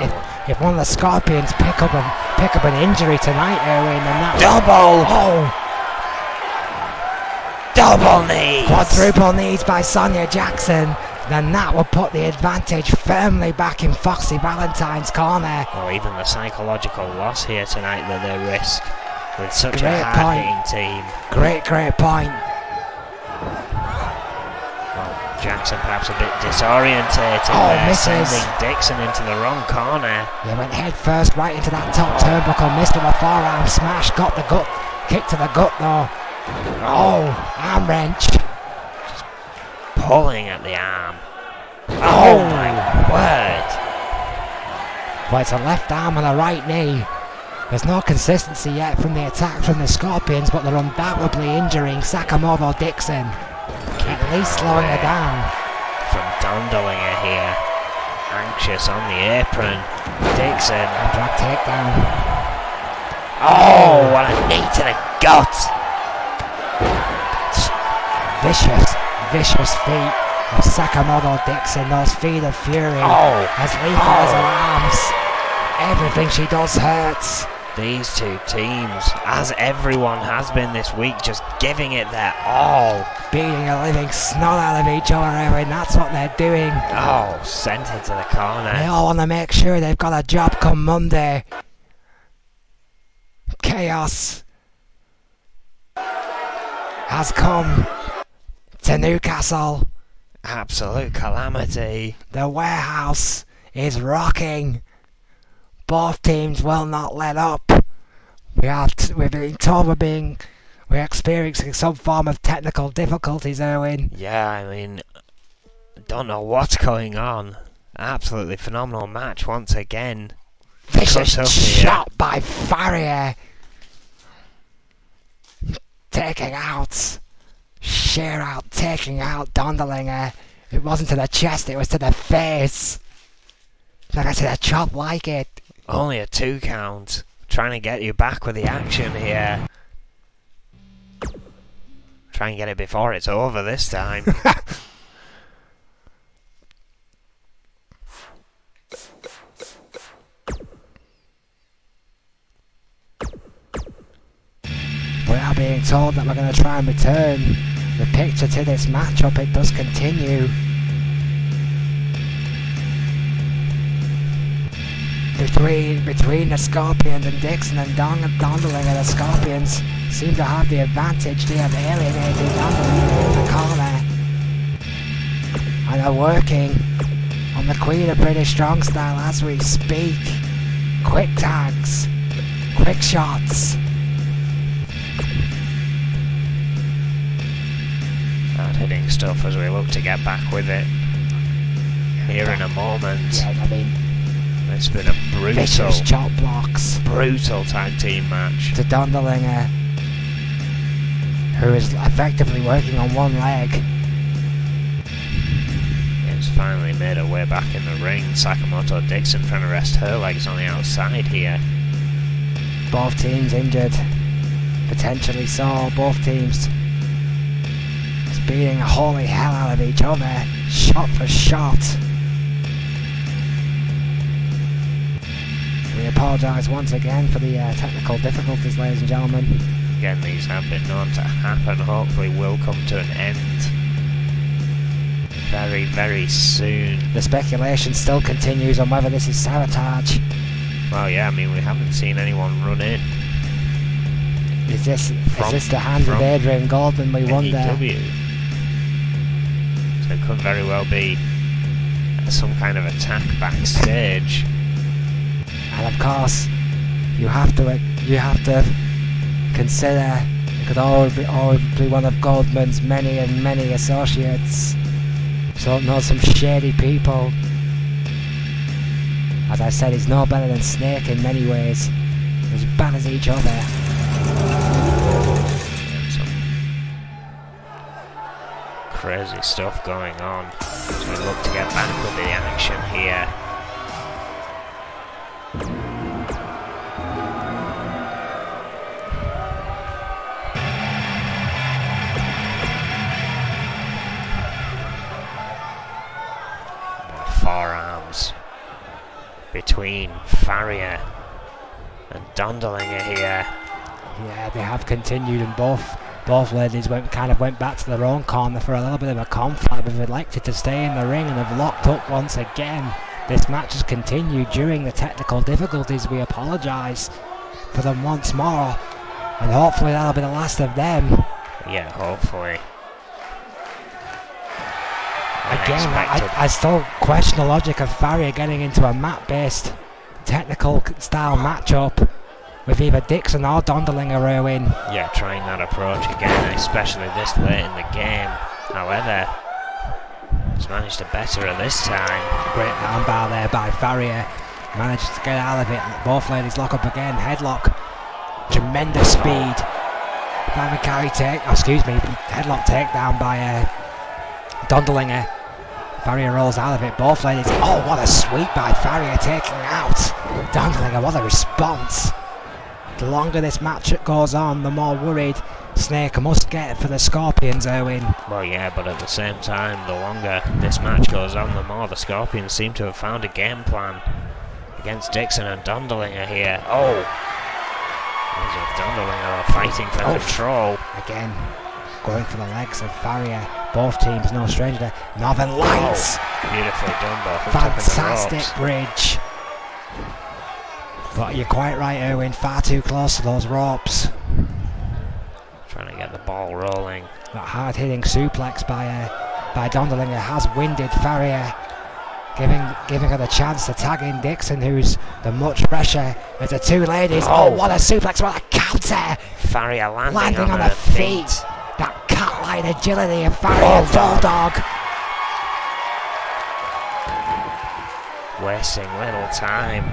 A: If one of the Scorpions pick up an injury tonight, Erwin, and that
B: Double knees.
A: Quadruple knees by Sonia Jackson. Then that will put the advantage firmly back in Foxy Valentine's corner.
B: Or even the psychological loss here tonight that they risk with such a
A: Great
B: hard-hitting team.
A: Great point.
B: Well, Jackson perhaps a bit disorientated there,
A: misses.
B: sending Dixon into the wrong corner.
A: He went head first right into that top turnbuckle, missed with a forearm smash, got the gut, kick to the gut though. Oh, arm wrench.
B: Pulling at the arm. Oh my word.
A: Well, it's a left arm and a right knee. There's no consistency yet from the attack from the Scorpions, but they're undoubtedly injuring Sakamoto Dixon. At least slowing her down.
B: From Dondelinger here. Anxious on the apron. Dixon.
A: And drag takedown.
B: Oh, what a knee to the gut.
A: Vicious feet of Sakamoto Dixon. Those feet of fury. As lethal as her arms. Everything she does hurts.
B: These two teams, as everyone has been this week, just giving it their all.
A: Beating a living snot out of each other, Erwin. That's what they're doing.
B: Oh, sent it to the corner.
A: They all want to make sure they've got a job come Monday. Chaos has come to Newcastle.
B: Absolute calamity.
A: The warehouse is rocking. Both teams will not let up. We've been told we're experiencing some form of technical difficulties, Erwin.
B: Yeah, I mean, don't know what's going on. Absolutely phenomenal match once again.
A: Vicious
B: Cut up here.
A: shot by Farrier. Taking out taking out Dondelinger. It wasn't to the chest, it was to the face. Like I said, a chop like it.
B: Only a 2 count. Trying to get you back with the action here. Try and get it before it's over this time.
A: We are being told that we're going to try and return the picture to this matchup. It does continue. Between the Scorpions and Dixon and Dondelinger, the Scorpions seem to have the advantage. They have alienated Dondelinger in the corner. And are working on the Queen of British Strong Style as we speak. Quick tags, quick shots.
B: Hard hitting stuff as we look to get back with it here in a moment.
A: Yeah, I mean,
B: it's been a
A: vicious chop blocks.
B: Brutal tag team match.
A: To Dondelinger, who is effectively working on one leg.
B: It's finally made her way back in the ring. Sakamoto Dixon trying to rest her legs on the outside here.
A: Both teams injured. Potentially so. Both teams just beating the holy hell out of each other. Shot for shot. We apologise once again for the technical difficulties, ladies and gentlemen.
B: Again, these have been known to happen. Hopefully will come to an end very, very soon.
A: The speculation still continues on whether this is sabotage.
B: Well, yeah, I mean, we haven't seen anyone run in.
A: Is this the hand of Adrian Goldman, we wonder?
B: E.F.W. So it could very well be some kind of attack backstage.
A: And of course, you have to consider it could always be one of Goldman's many and many associates. So know some shady people. As I said, he's no better than Snake in many ways. As bad as each other.
B: Some crazy stuff going on as we look to get back with the action here. Forearms between Farrier and Dondelinger here.
A: Yeah, they have continued, and both ladies went back to their own corner for a little bit of a confab and elected to stay in the ring and have locked up once again. This match has continued during the technical difficulties. We apologise for them once more, and hopefully that'll be the last of them.
B: Yeah, hopefully.
A: Again, I still question the logic of Farrier getting into a mat-based technical style matchup with either Dixon or Dondelinger Irwin.
B: Yeah, trying that approach again, especially this late in the game. However, he's managed to better her this time.
A: Great armbar there by Farrier. Managed to get out of it. Both ladies lock up again. Headlock. Tremendous speed. Headlock takedown by Dondelinger. Farrier rolls out of it. Both ladies. Oh, what a sweep by Farrier taking out Dondelinger. What a response. The longer this match goes on, the more worried Snake must get for the Scorpions, Irwin.
B: Well, yeah, but at the same time, the longer this match goes on, the more the Scorpions seem to have found a game plan against Dixon and Dondelinger here. Oh! As if Dondelinger are fighting for control.
A: Again, going for the legs of Farrier. Both teams no stranger to Northern Lights.
B: Oh, beautifully done, both.
A: Fantastic bridge. But you're quite right, Irwin. Far too close to those ropes.
B: Trying to get the ball rolling.
A: That hard-hitting suplex by Dondelinger has winded Farrier, giving her the chance to tag in Dixon, who's the much fresher of the two ladies. Oh, what a suplex! What a counter!
B: Farrier landing on
A: her
B: her feet.
A: That cat-like agility of Farrier. Bulldog.
B: wasting little time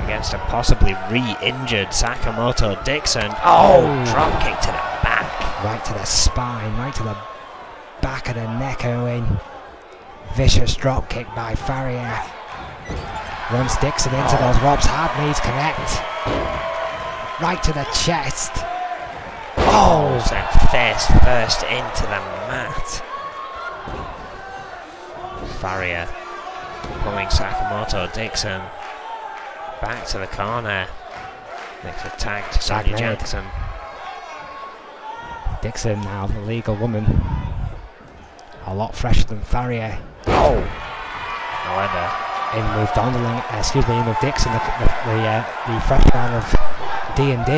B: against a possibly re-injured Sakamoto Dixon. Oh, drop kick to the back.
A: Right to the spine, right to the back of the neck, Owen. Vicious drop kick by Farrier. Runs Dixon into those ropes, hard knees connect. Right to the chest. Oh!
B: Sent face first into the mat. Farrier pulling Sakamoto Dixon back to the corner. Makes a tag to Sonya Jackson.
A: Dixon now, the legal woman. A lot fresher than Farrier.
B: Oh! However,
A: in with Donderling, in with Dixon, the freshman of D&D.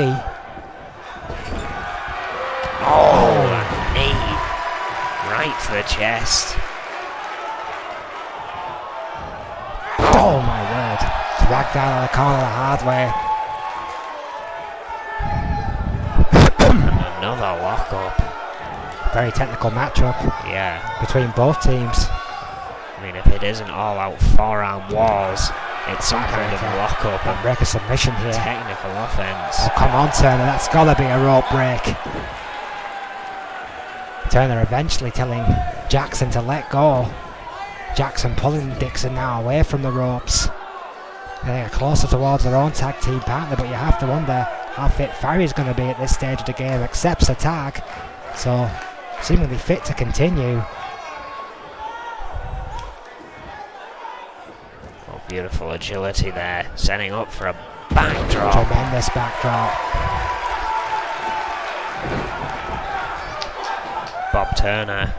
B: Oh, a knee right to the chest.
A: Oh my word! Dragged down on the corner the hard way.
B: And another lockup.
A: Very technical matchup.
B: Yeah.
A: Between both teams.
B: I mean, if it isn't all-out forearm walls, it's some kind of lock-up and
A: break a submission here.
B: Technical offense.
A: Oh, come on, Turner, that's got to be a rope break. Turner eventually telling Jackson to let go. Jackson pulling Dixon now away from the ropes. They are closer towards their own tag team partner, but you have to wonder how fit Farrier's going to be at this stage of the game. Accepts the tag, so seemingly fit to continue.
B: Oh, beautiful agility there, setting up for a backdrop.
A: Tremendous backdrop.
B: Bob Turner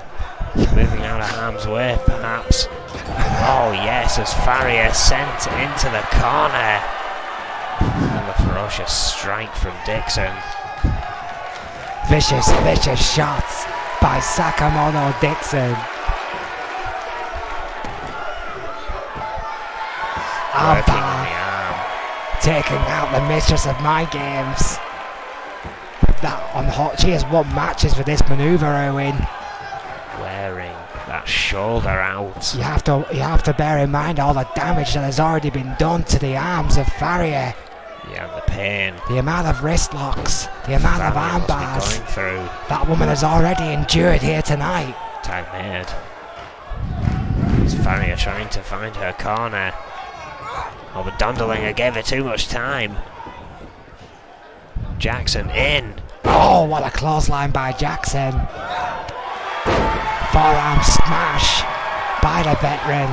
B: moving out of harm's way, perhaps. Oh yes, as Farrier sent into the corner. And the ferocious strike from Dixon.
A: Vicious shots by Sakamoto Dixon.
B: Working on the arm.
A: Taking out the mistress of my games. She has won matches for this maneuver, Owen.
B: Wearing that shoulder out.
A: You have to bear in mind all the damage that has already been done to the arms of Farrier.
B: Yeah, the pain.
A: The amount of wrist locks, the amount of arm bars
B: going through.
A: That woman has already endured here tonight.
B: Tag made. It's Farrier trying to find her corner. Oh, but Dondelinger gave her too much time. Jackson in.
A: Oh, what a clothesline by Jackson. Forearm smash by the veteran.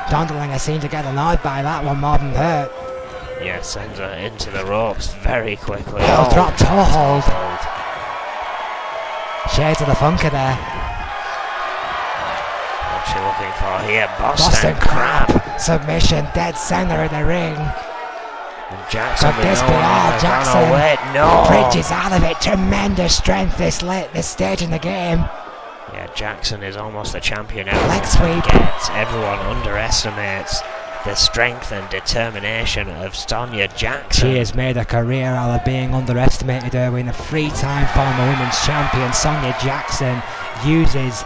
A: Dondelinger seemed to get annoyed by that one more than hurt.
B: Yeah, sends her into the ropes very quickly.
A: Oh, drop toe hold. Shades of the Funker there.
B: What's she looking for here? Boston Crab.
A: Submission, dead center of the ring.
B: And Jackson,
A: could this be all? Jackson
B: no.
A: Bridges out of it. Tremendous strength this stage in the game.
B: Yeah, Jackson is almost the champion now.
A: Leg sweep.
B: Everyone underestimates the strength and determination of Sonya Jackson.
A: She has made a career out of being underestimated. Erwin, a three-time former women's champion, Sonya Jackson, uses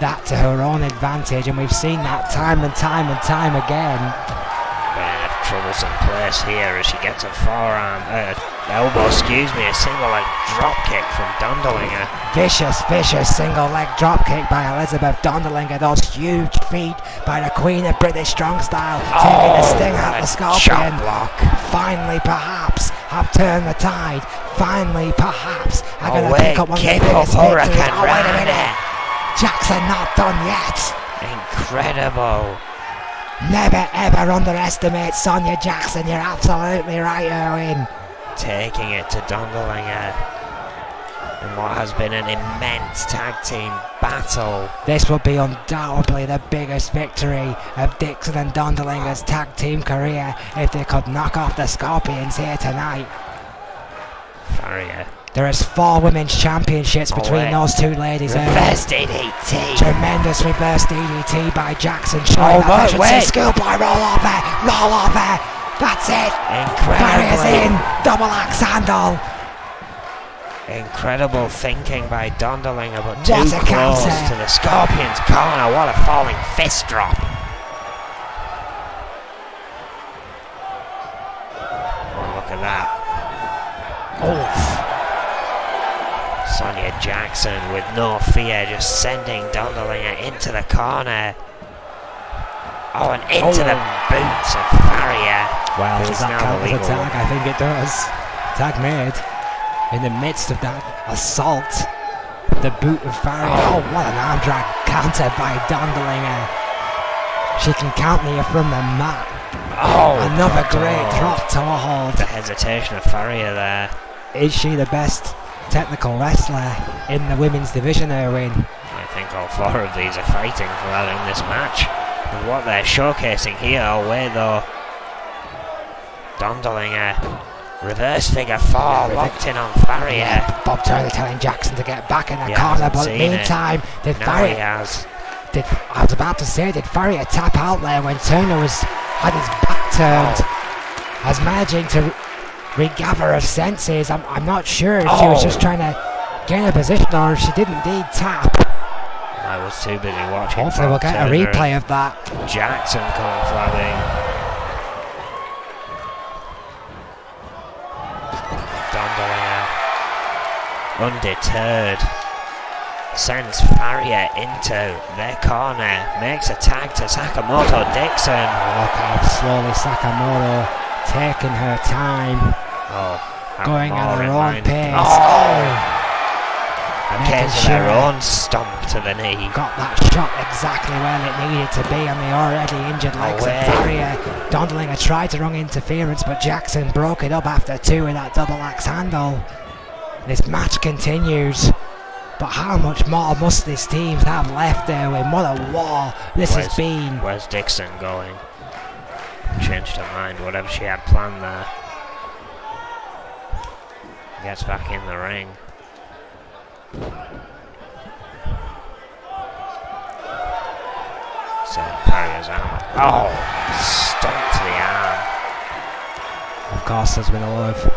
A: that to her own advantage, and we've seen that time and time and time again.
B: Troublesome place here as she gets a elbow, a single leg drop kick from Dondelinger.
A: Vicious single leg drop kick by Elizabeth Dondelinger. Those huge feet by the Queen of British Strong Style, taking the sting out the Scorpion.
B: Block.
A: Finally, perhaps, have turned the tide. Finally, perhaps, are going to pick up one of the biggest victories. Oh, wait a minute. Jackson not done yet.
B: Incredible.
A: Never ever underestimate Sonya Jackson. You're absolutely right, Erwin.
B: Taking it to Dondelinger in what has been an immense tag team battle.
A: This would be undoubtedly the biggest victory of Dixon and Dondelinger's tag team career if they could knock off the Scorpions here tonight.
B: Farrier.
A: There is 4 women's championships between those two ladies.
B: Reverse DDT.
A: Tremendous reverse DDT by Jackson. Showing that schoolboy roll over. That's it. Farrier's in. Double axe handle.
B: Incredible thinking by Dondelinger, but too close to the Scorpion's corner. What a falling fist drop. Sonia Jackson with no fear, just sending Dondolinger into the corner. Oh, and into the boots of Farrier.
A: Well, does that count as a tag? I think it does. Tag made. In the midst of that assault, the boot of Farrier. Oh, what an arm drag counter by Dondolinger. She can counter you from the mat. Oh, another great drop toe hold.
B: The hesitation of Farrier there.
A: Is she the best technical wrestler in the women's division, Erwin?
B: I think all 4 of these are fighting for that in this match. And what they're showcasing here, away though. Dondolinger, reverse figure 4, locked in on Farrier.
A: Yeah, Bob Turner telling Jackson to get back in the corner, but meantime, did Farrier... I was about to say, did Farrier tap out there when Turner had his back turned? As managing to regather her senses. I'm not sure if she was just trying to gain a position or if she did indeed tap.
B: I was too busy watching.
A: Hopefully we'll get a replay of that.
B: Jackson conflamming. Dondolinger, undeterred, sends Farrier into their corner, makes a tag to Sakamoto Dixon.
A: Look how slowly Sakamoto taking her time, going at her own pace.
B: And gets their own stomp to the knee.
A: Got that shot exactly where it needed to be on the already injured legs of Farrier. Dondolinger tried to run interference, but Jackson broke it up after 2 with that double axe handle. This match continues, but how much more must these teams have left, Erwin? What a war this has been.
B: Where's Dixon going? Changed her mind, whatever she had planned there. Gets back in the ring. So Farrier's arm. Oh, stumped the arm.
A: Of course, there's been a lot of.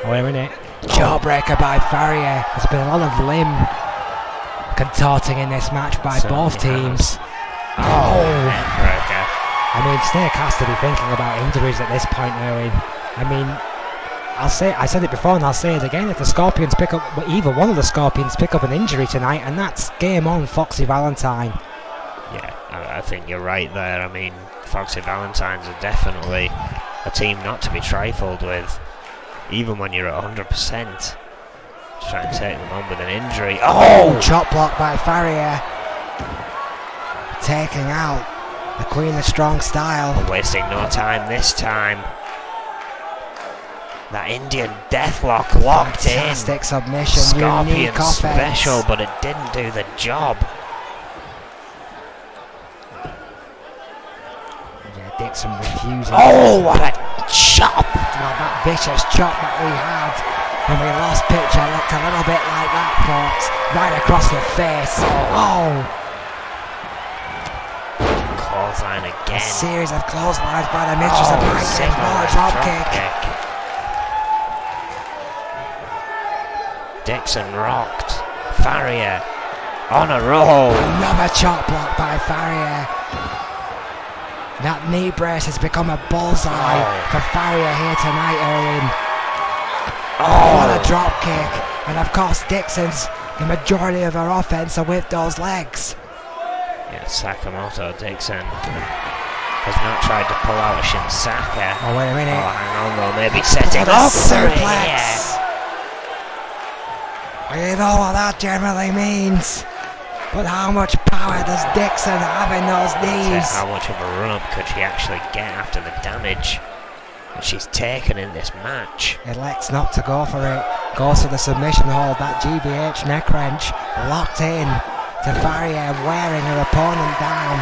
A: Oh, wait a minute. Jawbreaker by Farrier. There's been a lot of limb contorting in this match by both teams.
B: Neckbreaker.
A: I mean, Snake has to be thinking about injuries at this point, Erwin. I mean, I said it before and I'll say it again. If the Scorpions pick up, either one of the Scorpions pick up an injury tonight, and that's game on, Foxy Valentine.
B: Yeah, I think you're right there. I mean, Foxy Valentines are definitely a team not to be trifled with, even when you're at 100%. Just try and take them on with an injury.
A: Oh! Chop block by Farrier. Taking out the Queen of Strong Style.
B: But wasting no time this time. That Indian Deathlock locked in.
A: Fantastic submission.
B: Scorpion special, but it didn't do the job.
A: Yeah, Dixon refusing.
B: Oh, what a chop!
A: Well, that vicious chop that we had when we lost picture looked a little bit like that, folks. Right across the face. Oh!
B: Clothesline again.
A: A series of clotheslines by the mistress of Mike. Drop kick. Dixon
B: rocked. Farrier on a roll.
A: Another chop block by Farrier. That knee brace has become a bullseye for Farrier here tonight, Erwin. What a drop kick. And of course Dixon's, the majority of her offense are with those legs.
B: Yeah, Sakamoto Dixon has not tried to pull out a Shinsaka.
A: Oh, wait a minute.
B: Oh, hang on though, maybe setting up for it here.
A: You know what that generally means. But how much power does Dixon have in those knees?
B: How much of a run-up could she actually get after the damage that she's taken in this match?
A: Elects not to go for it. Goes for the submission hold. That GBH neck wrench locked in to Farrier, wearing her opponent down.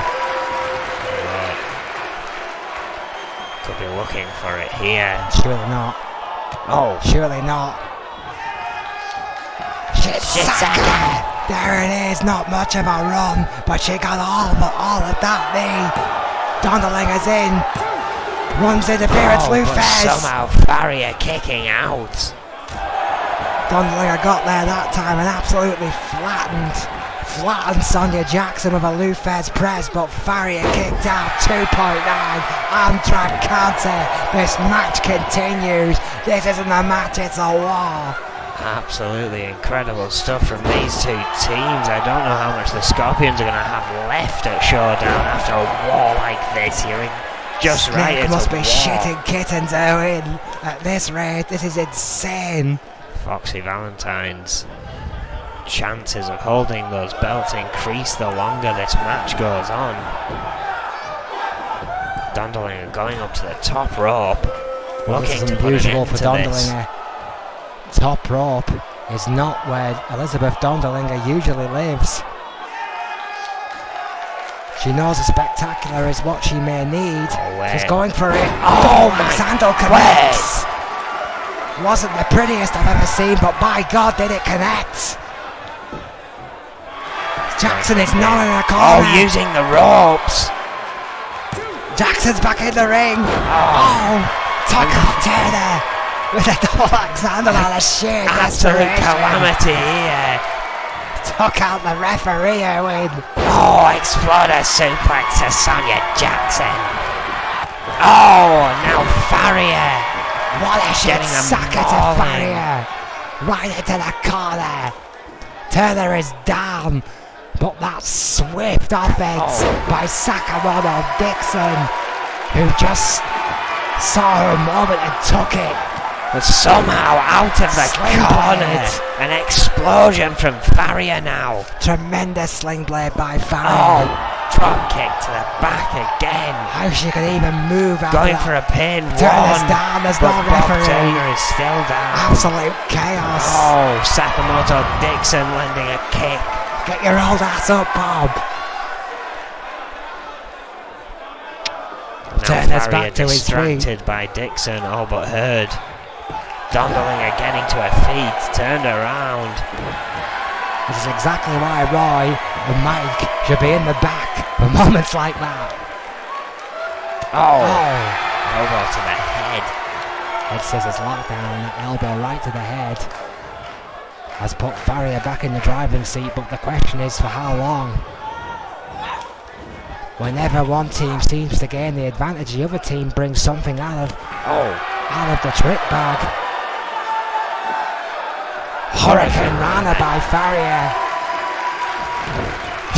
B: Could be looking for it here.
A: Surely not.
B: Oh.
A: Surely not. Shinsaka! There it is, not much of a run, but she got all of that knee. Dondolinger's in. Runs interference, Lufez.
B: Somehow Farrier kicking out.
A: Dondolinger got there that time and absolutely flattened Sonia Jackson with a Lou Fez press, but Farrier kicked out. 2.9. Arm drag counter. This match continues. This isn't a match, it's a war.
B: Absolutely incredible stuff from these two teams. I don't know how much the Scorpions are going to have left at Showdown after a war like this. You're just
A: Snake
B: right, it's
A: must
B: a
A: be
B: war.
A: shitting kittens, Owen. At this rate, this is insane.
B: Foxy Valentine's chances of holding those belts increase the longer this match goes on. Dondolinger going up to the top rope,
A: Well, this
B: looking
A: is
B: to put an
A: unusual
B: end
A: for
B: to this.
A: Dondolinger. Top rope is not where Elizabeth Dondolinger usually lives. She knows a spectacular is what she may need. She's going for it. Oh, McSandal connects. Wasn't the prettiest I've ever seen, but by God, did it connect. Jackson is not in the corner.
B: Oh, using the ropes.
A: Jackson's back in the ring. Oh, tuck off Turner with a double Alexander on a sheer
B: Absolute
A: desperation.
B: calamity here.
A: Took out the referee, Owen.
B: Oh, exploder suplex to Sonia Jackson. Oh, now Farrier.
A: What a shit
B: Getting a
A: sucker to
B: mauling.
A: Farrier. Right into the corner. Turner is down. But that swift offense by Sakamoto Dixon, who just saw her moment and took it.
B: But somehow out of the
A: Sling
B: corner.
A: blade.
B: An explosion from Farrier now.
A: Tremendous sling blade by
B: Oh,
A: Farrier.
B: drop kick to the back again.
A: How she could even move after
B: Going
A: that.
B: for a pin.
A: Turner's
B: One.
A: down, there's
B: But
A: no
B: Bob
A: referee.
B: Turner is still down.
A: Absolute chaos.
B: Oh, Sakamoto Dixon landing a kick.
A: Get your old ass up, Bob.
B: Now
A: Turner's
B: Farrier
A: back to his feet.
B: distracted by Dixon, all but heard. Dondolinger getting to her feet, turned around.
A: This is exactly why Roy and Mike should be in the back for moments like that.
B: Oh, elbow to the head.
A: Head scissors lockdown, elbow right to the head. Has put Farrier back in the driving seat, but the question is for how long? Whenever one team seems to gain the advantage, the other team brings something out of the trick bag. Hurricane Rana by Farrier.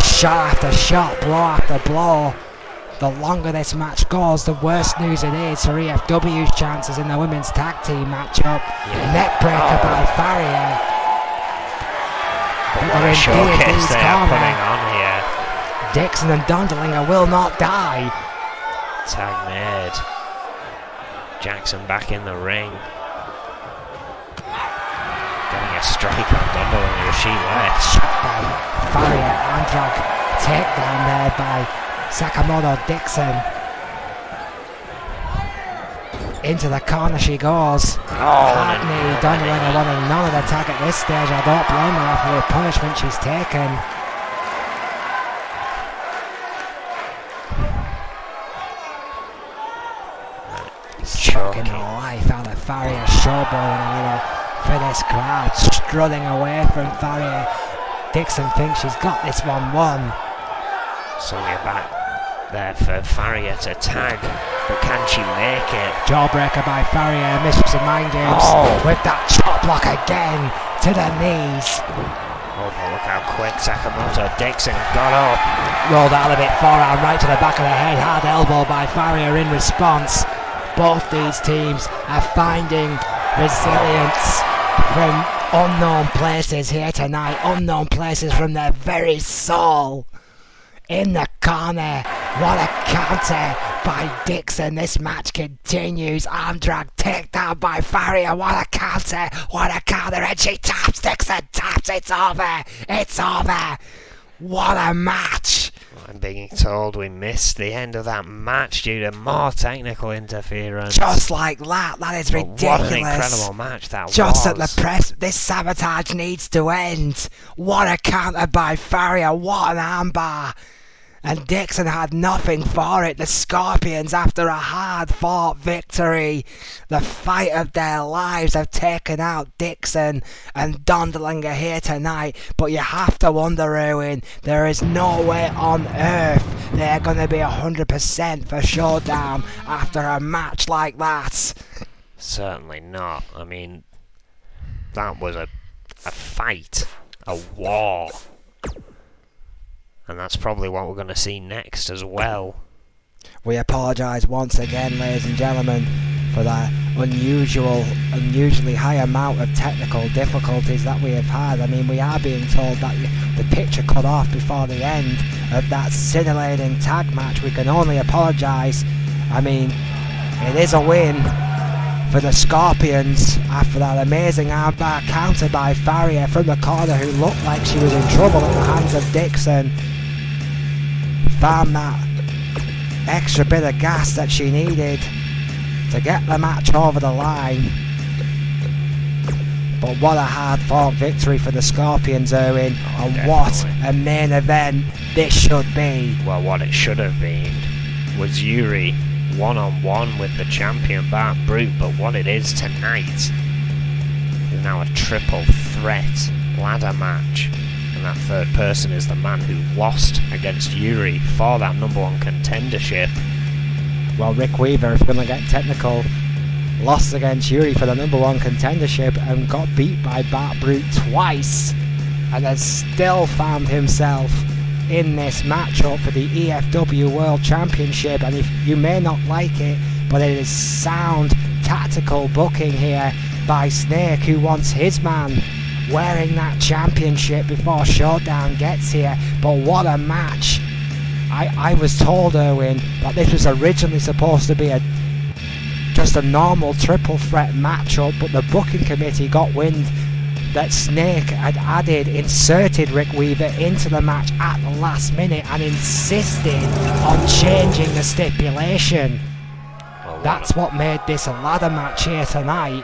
A: Shot after shot, blow after blow. The longer this match goes, the worse news it is for E.F.W's chances in the women's tag team matchup. Neckbreaker by Farrier.
B: What a showcase they are putting on here.
A: Dixon and Dondolinger will not die.
B: Tag made. Jackson back in the ring. Getting a strike on Dondolinger as she left.
A: Shot by Farrier. Andrag takedown there by Sakamoto Dixon. Into the corner she goes. Hard knee. Dondolinger wanting none of the tag at this stage. I don't blame her for the punishment she's taken. Choking the life out of Farrier, showboating a little for this crowd, strutting away from Farrier. Dixon thinks she's got this one won.
B: Sonia back there for Farrier to tag, but can she make it?
A: Jawbreaker by Farrier, Mistress of Mind Games with that chop block again to the knees.
B: Oh, but look how quick Sakamoto Dixon got up.
A: Rolled out of it, forearm right to the back of the head, hard elbow by Farrier in response. Both these teams are finding resilience from unknown places here tonight, unknown places from their very soul. In the corner, what a counter by Dixon. This match continues. Arm drag takedown by Farrier. What a counter, and she taps Dixon, taps. It's over, it's over. What a match.
B: I'm being told we missed the end of that match due to more technical interference.
A: Just like that, that is ridiculous.
B: What an incredible match that
A: Just
B: was.
A: at the press, this sabotage needs to end. What a counter by Farrier, what an armbar. and Dixon had nothing for it. The Scorpions, after a hard-fought victory, the fight of their lives, have taken out Dixon and Dondelinger here tonight. But you have to wonder, Erwin, there is no way on earth they're going to be 100% for Showdown after a match like that.
B: Certainly not. I mean, that was a fight, a war. And that's probably what we're going to see next as well.
A: We apologise once again, ladies and gentlemen, for that unusually high amount of technical difficulties that we have had. I mean, we are being told that the picture cut off before the end of that scintillating tag match. We can only apologise. I mean, it is a win for the Scorpions after that amazing armbar counter by Farrier from the corner, who looked like she was in trouble at the hands of Dixon. Found that extra bit of gas that she needed to get the match over the line. But what a hard-fought victory for the Scorpions, Erwin, and
B: definitely.
A: What a main event this should be.
B: Well, what it should have been was Yuri one-on-one with the champion Bart Brute, but what it is tonight is now a triple threat ladder match. And that third person is the man who lost against Yuri for that #1 contendership.
A: Well, Rick Weaver, if we're going to get technical, lost against Yuri for the #1 contendership and got beat by Bart Brute twice, and has still found himself in this matchup for the E.F.W World Championship. And if you may not like it, but it is sound tactical booking here by Snake, who wants his man wearing that championship before Showdown gets here. But what a match. I was told, Erwin, that this was originally supposed to be just a normal triple threat matchup, but the booking committee got wind that Snake had inserted Rick Weaver into the match at the last minute and insisted on changing the stipulation.
B: Well,
A: That's what made this a ladder match here tonight.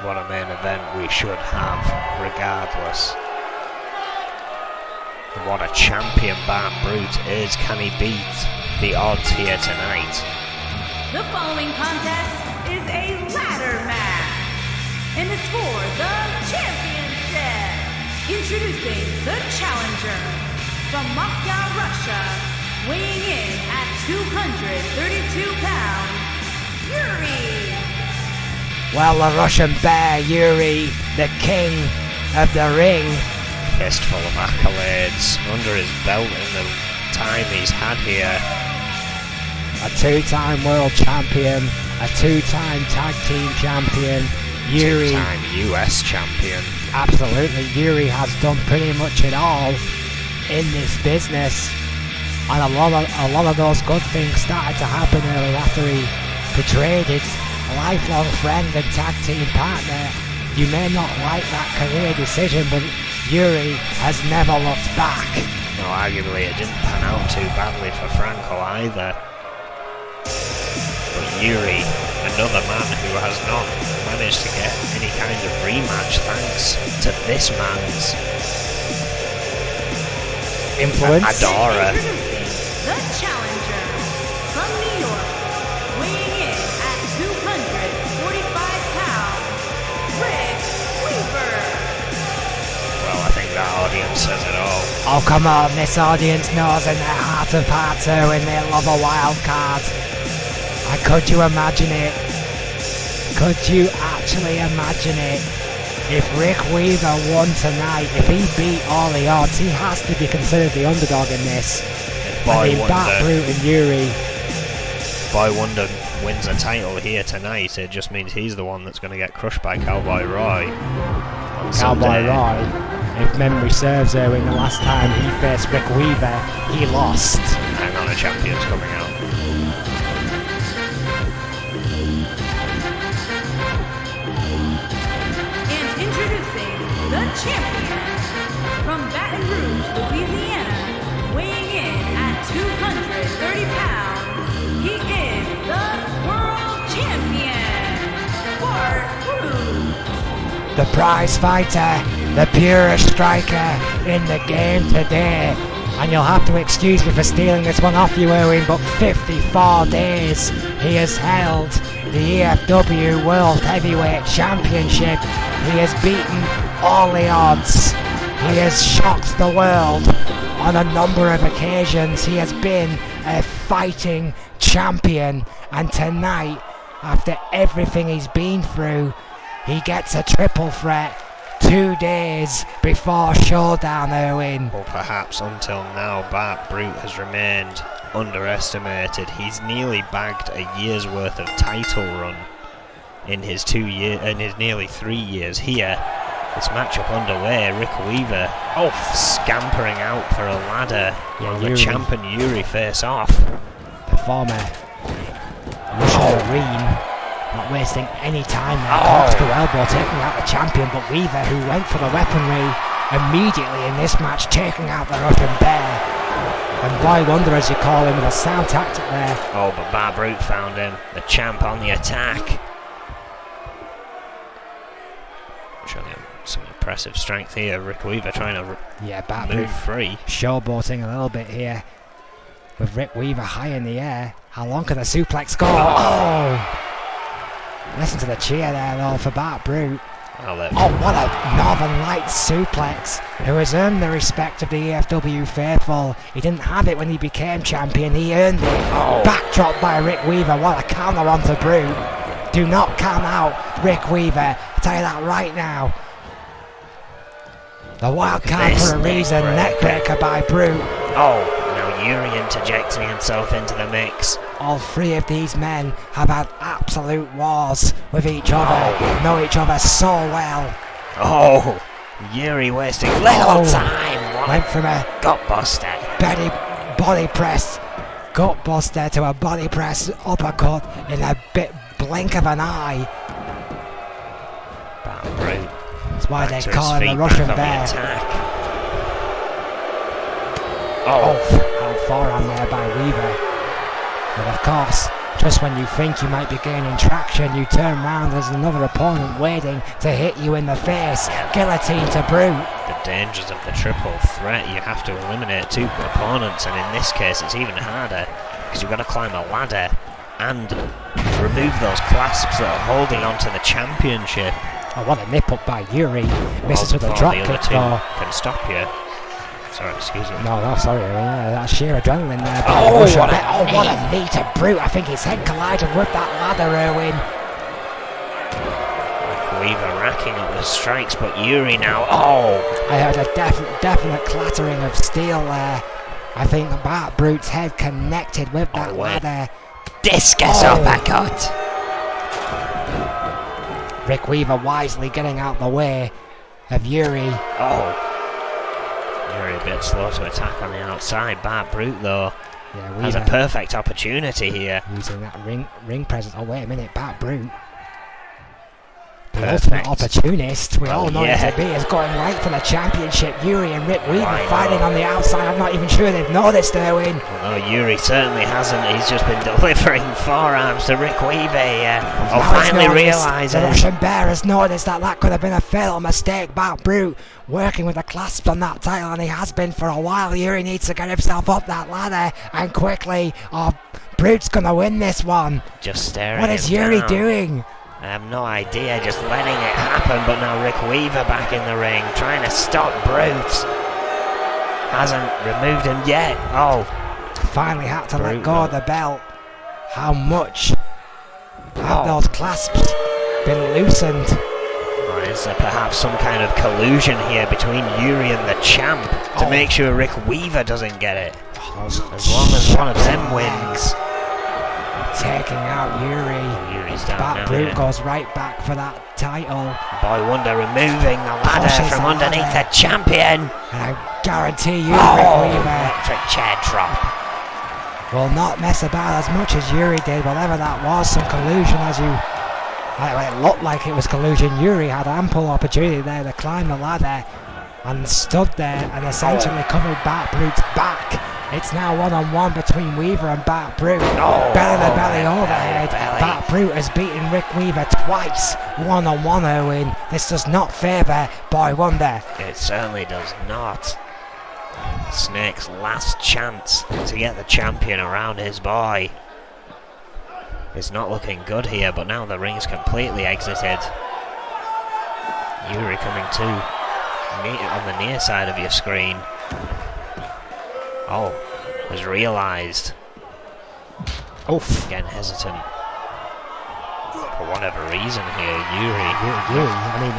B: What a main event we should have, regardless. And what a champion Bart Brute is. Can he beat the odds here tonight?
C: The following contest is a ladder match, and it's for the championship. Introducing the challenger from Moscow, Russia, weighing in at 232 pounds, Yuri.
A: Well, the Russian bear, Yuri, the king of the ring.
B: Fistful of accolades under his belt in the time he's had here.
A: A two-time world champion, a two-time tag team champion, Yuri.
B: Two-time US champion.
A: Absolutely, Yuri has done pretty much it all in this business, and a lot of those good things started to happen early after he betrayed his lifelong friend and tag team partner. You may not like that career decision, but Yuri has never looked back.
B: No, arguably it didn't pan out too badly for Franco either. But Yuri, another man who has not managed to get any kind of rematch thanks to this man's
A: influence.
B: Adora.
C: The challenger from New York, weighing in at 245 pounds, Rick Weaver.
B: Well, I think that audience says it all.
A: Oh, come on, this audience knows in their heart of hearts when they love a wild card. And could you imagine it? Could you actually imagine it? If Rick Weaver won tonight, if he beat all the odds, he has to be considered the underdog in this. I mean, Bart Brute and Yuri.
B: Boy Wonder wins a title here tonight, it just means he's the one that's going to get crushed by Cowboy Roy.
A: Cowboy Roy, if memory serves, in the last time he faced Rick Weaver, he lost.
B: Hang on, a champion's coming out.
C: And introducing the champion from Baton Rouge, Louisiana, weighing in at 230 pounds, he is the world champion, Bart Brute.
A: The prize fighter, the purest striker in the game today. And you'll have to excuse me for stealing this one off you, Erwin, but 54 days he has held the E.F.W. World Heavyweight Championship. He has beaten all the odds. He has shocked the world on a number of occasions. He has been a fighting champion, and tonight, after everything he's been through, he gets a triple threat 2 days before showdown, Erwin.
B: Well, perhaps until now, Bart Brute has remained underestimated. He's nearly bagged a year's worth of title run in his nearly 3 years here. This matchup underway. Rick Weaver scampering out for a ladder. While the champ and Yuri face off.
A: The former Russian Marine not wasting any time there. Corkscrew elbow taking out the champion, but Weaver, who went for the weaponry immediately in this match, taking out the Russian Bear. And Boy Wonder, as you call him, with a sound tactic there.
B: Oh, but Bart Brute found him. The champ on the attack. Showing him some impressive strength here. Rick Weaver trying to
A: Bart
B: move
A: Brute
B: free.
A: Showboating a little bit here with Rick Weaver high in the air. How long can the suplex go? Oh! Listen to the cheer there though for Bart Brute. Oh, what a Northern Lights suplex, who has earned the respect of the E.F.W. faithful. He didn't have it when he became champion, he earned it. Backdrop by Rick Weaver, what a counter onto Brute. Do not count out Rick Weaver, I'll tell you that right now. The wild card for a reason, neckbreaker by Brute.
B: Now Yuri interjecting himself into the mix.
A: All three of these men have had absolute wars with each other, know each other so well.
B: Yuri wasting little time.
A: Went from a
B: gutbuster,
A: body press gutbuster to a body press uppercut in a blink of an eye. That's why they call him the Russian Bear. Forearm there by Weaver. But of course, just when you think you might be gaining traction, you turn round, there's another opponent waiting to hit you in the face. Guillotine to Brute.
B: The dangers of the triple threat, you have to eliminate 2 opponents, and in this case it's even harder because you've got to climb a ladder and remove those clasps that are holding onto the championship.
A: What a nip up by Yuri. Misses with a drop kick though.
B: Can stop you. Sorry, excuse me.
A: No, sorry. That's sheer adrenaline there. What a knee to Brute. I think his head collided with that ladder, Erwin.
B: Weaver racking up the strikes, but Yuri now.
A: I heard a definite clattering of steel there. I think Bart Brute's head connected with that ladder.
B: Discus uppercut.
A: Rick Weaver wisely getting out the way of Yuri.
B: Yuri a bit slow to attack on the outside. Bart Brute though has a perfect opportunity here.
A: Using that ring presence. Wait a minute, Bart Brute. The ultimate opportunist, we all know him to be, is going right for the championship. Yuri and Rick Weaver fighting on the outside. I'm not even sure they've noticed, Erwin.
B: Well, no, Yuri certainly hasn't. He's just been delivering forearms to Rick Weaver here. Finally realising.
A: The Russian Bear has noticed that could have been a fatal mistake. Bart Brute working with the clasps on that title, and he has been for a while. Yuri needs to get himself up that ladder, and quickly, Brute's gonna win this one.
B: Just staring.
A: What is Yuri doing?
B: I have no idea, just letting it happen, but now Rick Weaver back in the ring, trying to stop Brute. Hasn't removed him yet.
A: Finally had to let go of the belt. How much have those clasps been loosened?
B: Is there perhaps some kind of collusion here between Yuri and the champ to make sure Rick Weaver doesn't get it? As long as one of them wins.
A: Taking out Yuri.
B: Yuri's down
A: Bart
B: now,
A: Brute goes right back for that title.
B: Boy Wonder removing the ladder from underneath the champion.
A: And I guarantee you, Rick Weaver,
B: electric chair drop.
A: Will not mess about as much as Yuri did. Whatever that was, some collusion as you. It looked like it was collusion. Yuri had ample opportunity there to climb the ladder and stood there and essentially covered Bart Brute's back. It's now one-on-one between Weaver and Bart Brute. Belly-to-belly overhead. Bart Brute has beaten Rick Weaver twice. One-on-one, Erwin. This does not favour Boy Wonder.
B: It certainly does not. Snake's last chance to get the champion around his boy. It's not looking good here, but now the ring's completely exited. Yuri coming to on the near side of your screen. Oh, has realised.
A: Oof.
B: Again hesitant. For whatever reason here, Yuri.
A: I mean,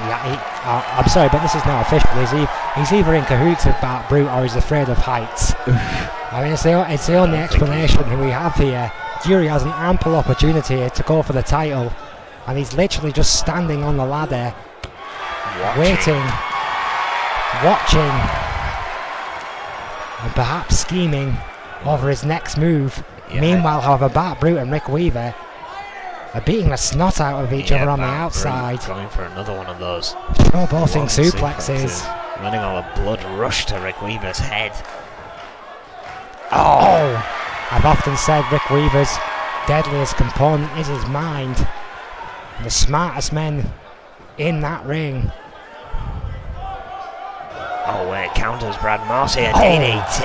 A: I'm sorry, but this is now official. He's either in cahoots with Bart Brute or he's afraid of heights. I mean, it's the only explanation that we have here. Yuri has an ample opportunity here to go for the title, and he's literally just standing on the ladder, waiting, watching, and perhaps scheming over his next move. Yeah. Meanwhile, however, Bart Brute and Rick Weaver are beating the snot out of each other on the outside.
B: Going for another one of those
A: showboating suplexes.
B: Letting all the blood rush to Rick Weaver's head.
A: Oh! I've often said Rick Weaver's deadliest component is his mind. And the smartest men in that ring.
B: Oh, where it counters Brad Marcy at DDT.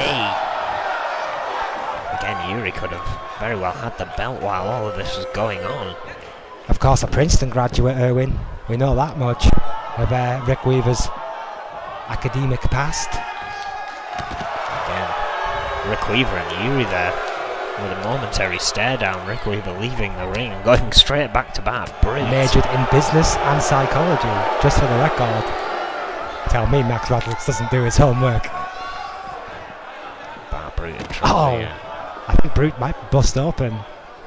B: Again, Yuri could have very well had the belt while all of this was going on.
A: Of course, a Princeton graduate, Irwin. We know that much of Rick Weaver's academic past.
B: Again, Rick Weaver and Yuri there with a momentary stare down. Rick Weaver leaving the ring and going straight back to Bart Brute.
A: Majored in business and psychology, just for the record. Tell me Max Rodriguez doesn't do his homework.
B: Bart Brute in trouble here.
A: I think Brute might bust open.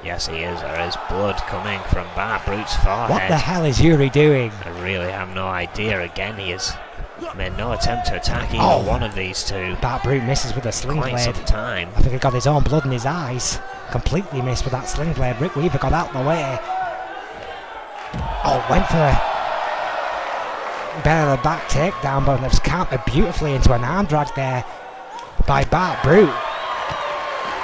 B: Yes, he is. There is blood coming from Bart Brute's forehead.
A: What the hell is Yuri doing?
B: I really have no idea. Again, he has made no attempt to attack either one of these two.
A: Bart Brute misses with a sling blade.
B: Some time.
A: I think he got his own blood in his eyes. Completely missed with that sling blade. Rick Weaver got out of the way. Oh, went for a better the back takedown, but it was countered beautifully into an arm drag there by Bart Brute.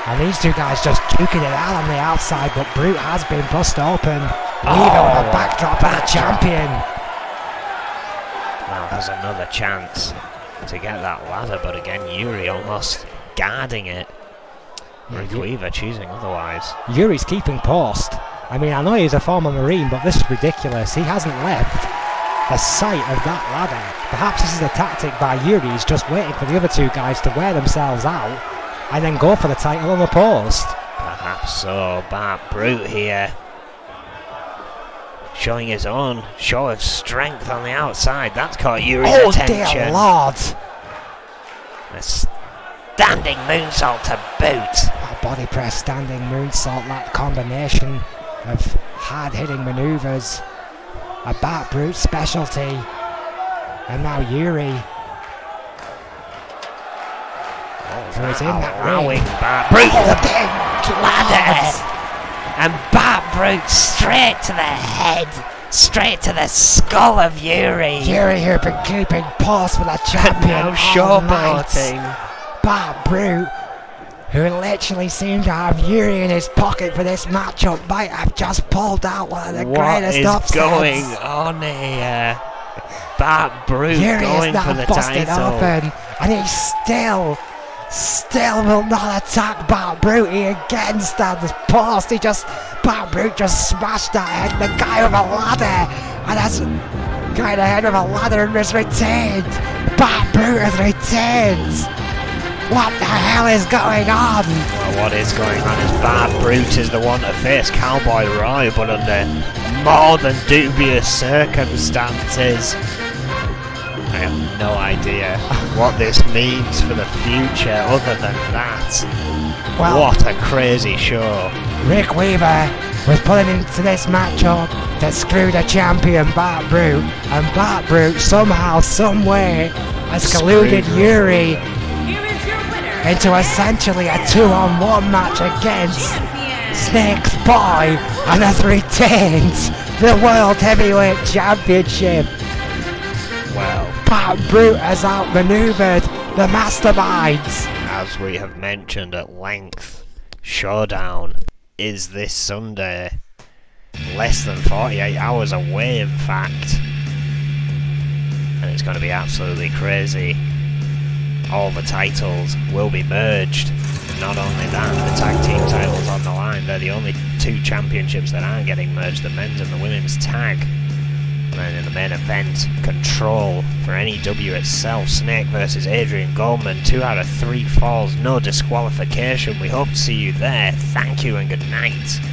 A: And these two guys just duking it out on the outside, but Brute has been bust open. Weaver with a backdrop for the champion.
B: Now has another chance to get that ladder, but again Yuri almost guarding it. Rick Weaver choosing otherwise.
A: Yuri's keeping post. I mean, I know he's a former Marine, but this is ridiculous. He hasn't left the sight of that ladder. Perhaps this is a tactic by Yuri. He's just waiting for the other two guys to wear themselves out and then go for the title on the post.
B: Perhaps so. Bart Brute here showing his own show of strength on the outside. That's caught Yuri's attention.
A: Oh dear Lord!
B: A standing moonsault to boot.
A: A body press, standing moonsault, that combination of hard-hitting manoeuvres. A Bart Brute specialty. And now Yuri. Who is in that ring.
B: Bart Brute the big ladder. And Bart Brute straight to the head. Straight to the skull of Yuri.
A: Yuri here been keeping paws for the champion.
B: Now showboating.
A: Bart Brute, who literally seemed to have Yuri in his pocket for this matchup, might have just pulled out one of the greatest upsets.
B: What is going on here? Bart Brute
A: Yuri
B: going
A: is now
B: for the
A: busted
B: title.
A: open, and he still will not attack Bart Brute. He again stands post. Bart Brute just smashed that head. The guy with a ladder, and that's guy the head with a ladder and is retained. Bart Brute is retained. What the hell is going on?
B: Well, what is going on is Bart Brute is the one to face Cowboy Roy, but under more than dubious circumstances. I have no idea what this means for the future other than that. Well, what a crazy show.
A: Rick Weaver was put into this matchup to screw the champion Bart Brute, and Bart Brute somehow, someway has colluded Yuri into essentially a 2-on-1 match against Snake's boy, and has retained the World Heavyweight Championship.
B: Well,
A: Bart Brute has outmaneuvered the masterminds.
B: As we have mentioned at length, Showdown is this Sunday. Less than 48 hours away, in fact. And it's going to be absolutely crazy. all the titles will be merged. Not only that, the tag team titles on the line, they're the only two championships that aren't getting merged, the men's and the women's tag. And then in the main event, Control for NEW itself, Snake versus Adrian Goldman, 2 out of 3 falls, no disqualification. We hope to see you there. Thank you and good night.